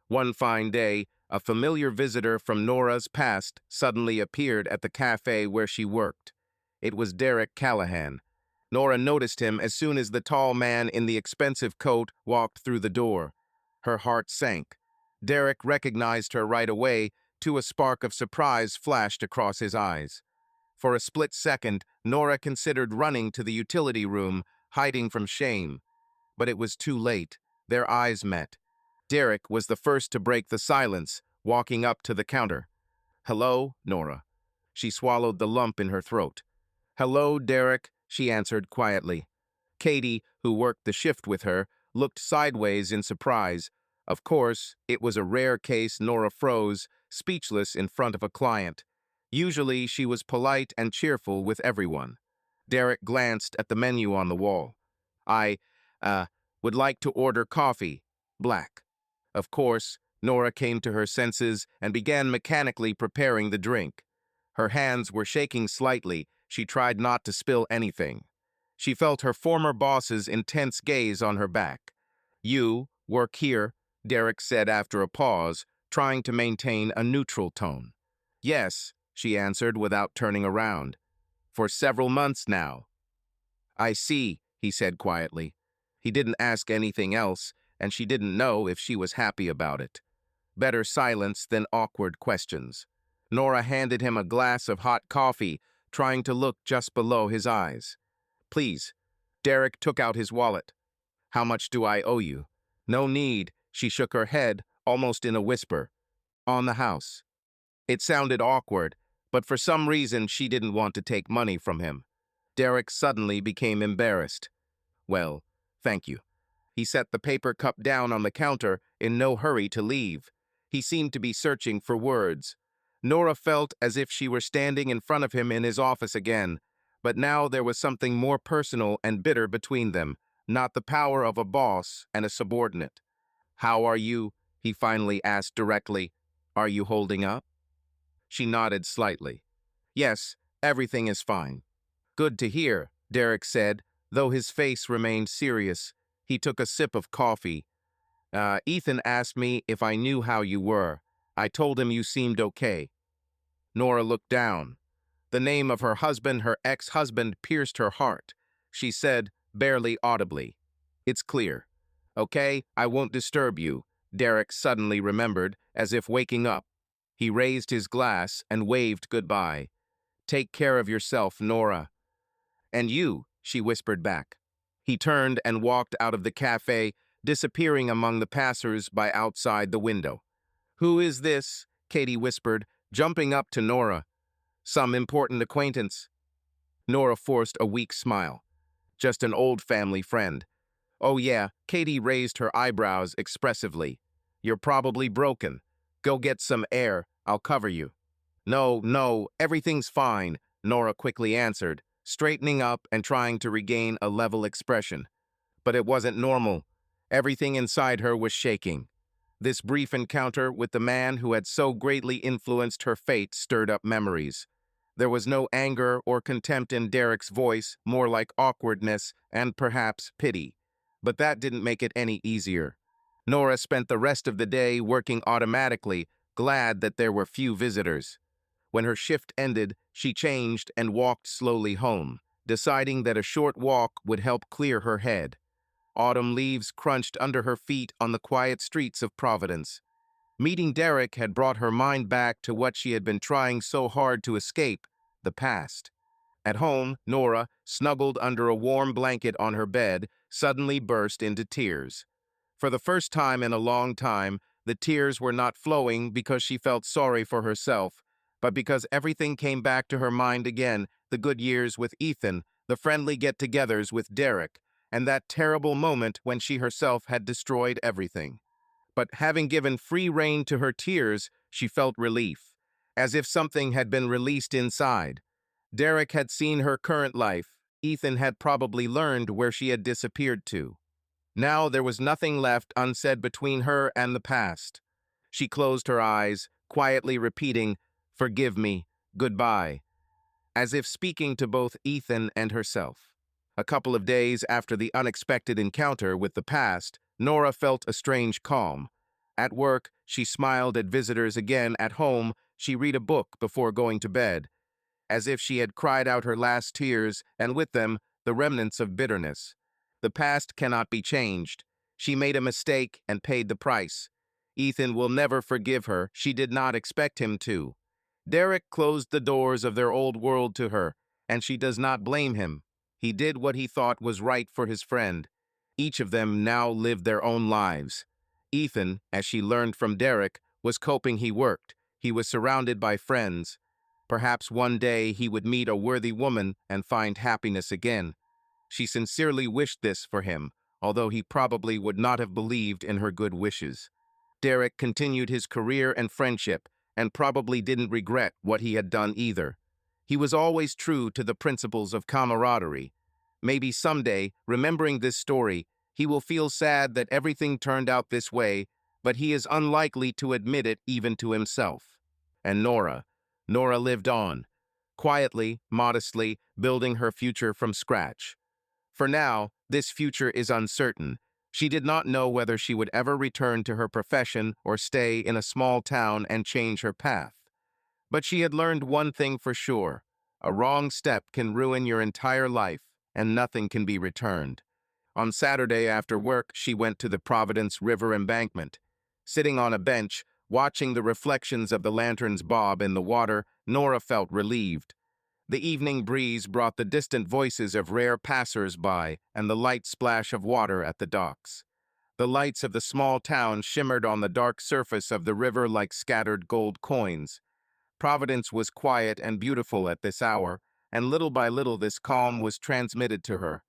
One fine day, a familiar visitor from Nora's past suddenly appeared at the cafe where she worked. It was Derek Callahan. Nora noticed him as soon as the tall man in the expensive coat walked through the door. Her heart sank. Derek recognized her right away, too. A spark of surprise flashed across his eyes. For a split second, Nora considered running to the utility room, hiding from shame. But it was too late. Their eyes met. Derek was the first to break the silence, walking up to the counter. "Hello, Nora." She swallowed the lump in her throat. "Hello, Derek," she answered quietly. Katie, who worked the shift with her, looked sideways in surprise. Of course, it was a rare case. Nora froze, speechless in front of a client. Usually, she was polite and cheerful with everyone. Derek glanced at the menu on the wall. "I, would like to order coffee, black." Of course, Nora came to her senses and began mechanically preparing the drink. Her hands were shaking slightly. She tried not to spill anything. She felt her former boss's intense gaze on her back. "You work here," Derek said after a pause, trying to maintain a neutral tone. "Yes," she answered without turning around. "For several months now." "I see," he said quietly. He didn't ask anything else, and she didn't know if she was happy about it. Better silence than awkward questions. Nora handed him a glass of hot coffee, trying to look just below his eyes. "Please." Derek took out his wallet. "How much do I owe you?" "No need." She shook her head, almost in a whisper. "On the house." It sounded awkward, but for some reason she didn't want to take money from him. Derek suddenly became embarrassed. "Well, thank you." He set the paper cup down on the counter, in no hurry to leave. He seemed to be searching for words. Nora felt as if she were standing in front of him in his office again, but now there was something more personal and bitter between them, not the power of a boss and a subordinate. "How are you?" he finally asked directly. "Are you holding up?" She nodded slightly. "Yes, everything is fine." "Good to hear," Derek said, though his face remained serious. He took a sip of coffee. Ethan asked me if I knew how you were. I told him you seemed okay." Nora looked down. The name of her husband, her ex-husband, pierced her heart. She said, barely audibly, "It's clear." "Okay, I won't disturb you," Derek suddenly remembered, as if waking up. He raised his glass and waved goodbye. "Take care of yourself, Nora." "And you," she whispered back. He turned and walked out of the cafe, disappearing among the passers-by outside the window. "Who is this?" Katie whispered, jumping up to Nora. "Some important acquaintance." Nora forced a weak smile. "Just an old family friend." "Oh yeah," Katie raised her eyebrows expressively. "You're probably broken. Go get some air, I'll cover you." No, everything's fine," Nora quickly answered, straightening up and trying to regain a level expression. But it wasn't normal. Everything inside her was shaking. This brief encounter with the man who had so greatly influenced her fate stirred up memories. There was no anger or contempt in Derek's voice, more like awkwardness and perhaps pity. But that didn't make it any easier. Nora spent the rest of the day working automatically, glad that there were few visitors. When her shift ended, she changed and walked slowly home, deciding that a short walk would help clear her head. Autumn leaves crunched under her feet on the quiet streets of Providence. Meeting Derek had brought her mind back to what she had been trying so hard to escape, the past. At home, Nora, snuggled under a warm blanket on her bed, suddenly burst into tears. For the first time in a long time, the tears were not flowing because she felt sorry for herself, but because everything came back to her mind again, the good years with Ethan, the friendly get-togethers with Derek, and that terrible moment when she herself had destroyed everything. But having given free rein to her tears, she felt relief, as if something had been released inside. Derek had seen her current life. Ethan had probably learned where she had disappeared to. Now there was nothing left unsaid between her and the past. She closed her eyes, quietly repeating, "Forgive me, goodbye," as if speaking to both Ethan and herself. A couple of days after the unexpected encounter with the past, Nora felt a strange calm. At work, she smiled at visitors again. At home, she read a book before going to bed, as if she had cried out her last tears, and with them, the remnants of bitterness. The past cannot be changed. She made a mistake and paid the price. Ethan will never forgive her. She did not expect him to. Derek closed the doors of their old world to her, and she does not blame him. He did what he thought was right for his friend. Each of them now lived their own lives. Ethan, as she learned from Derek, was coping. He worked. He was surrounded by friends. Perhaps one day he would meet a worthy woman and find happiness again. She sincerely wished this for him, although he probably would not have believed in her good wishes. Derek continued his career and friendship, and probably didn't regret what he had done either. He was always true to the principles of camaraderie. Maybe someday, remembering this story, he will feel sad that everything turned out this way, but he is unlikely to admit it even to himself. And Nora lived on, quietly, modestly, building her future from scratch. For now, this future is uncertain. She did not know whether she would ever return to her profession or stay in a small town and change her path. But she had learned one thing for sure: a wrong step can ruin your entire life, and nothing can be returned. On Saturday after work, she went to the Providence River embankment. Sitting on a bench, watching the reflections of the lanterns bob in the water, Nora felt relieved. The evening breeze brought the distant voices of rare passers-by and the light splash of water at the docks. The lights of the small town shimmered on the dark surface of the river like scattered gold coins. Providence was quiet and beautiful at this hour, and little by little this calm was transmitted to her.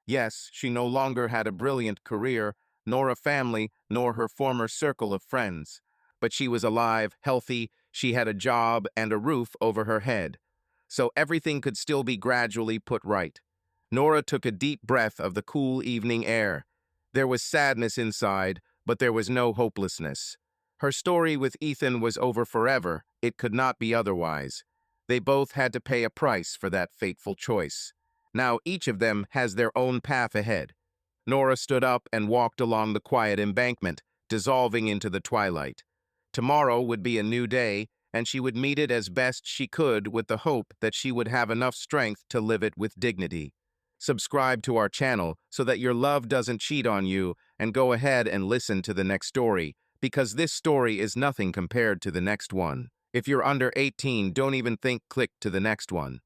Yes, she no longer had a brilliant career, nor a family, nor her former circle of friends. But she was alive, healthy, she had a job and a roof over her head. So everything could still be gradually put right. Nora took a deep breath of the cool evening air. There was sadness inside, but there was no hopelessness. Her story with Ethan was over forever. It could not be otherwise. They both had to pay a price for that fateful choice. Now each of them has their own path ahead. Nora stood up and walked along the quiet embankment, dissolving into the twilight. Tomorrow would be a new day, and she would meet it as best she could with the hope that she would have enough strength to live it with dignity. Subscribe to our channel so that your love doesn't cheat on you, and go ahead and listen to the next story, because this story is nothing compared to the next one. If you're under 18, don't even think click to the next one.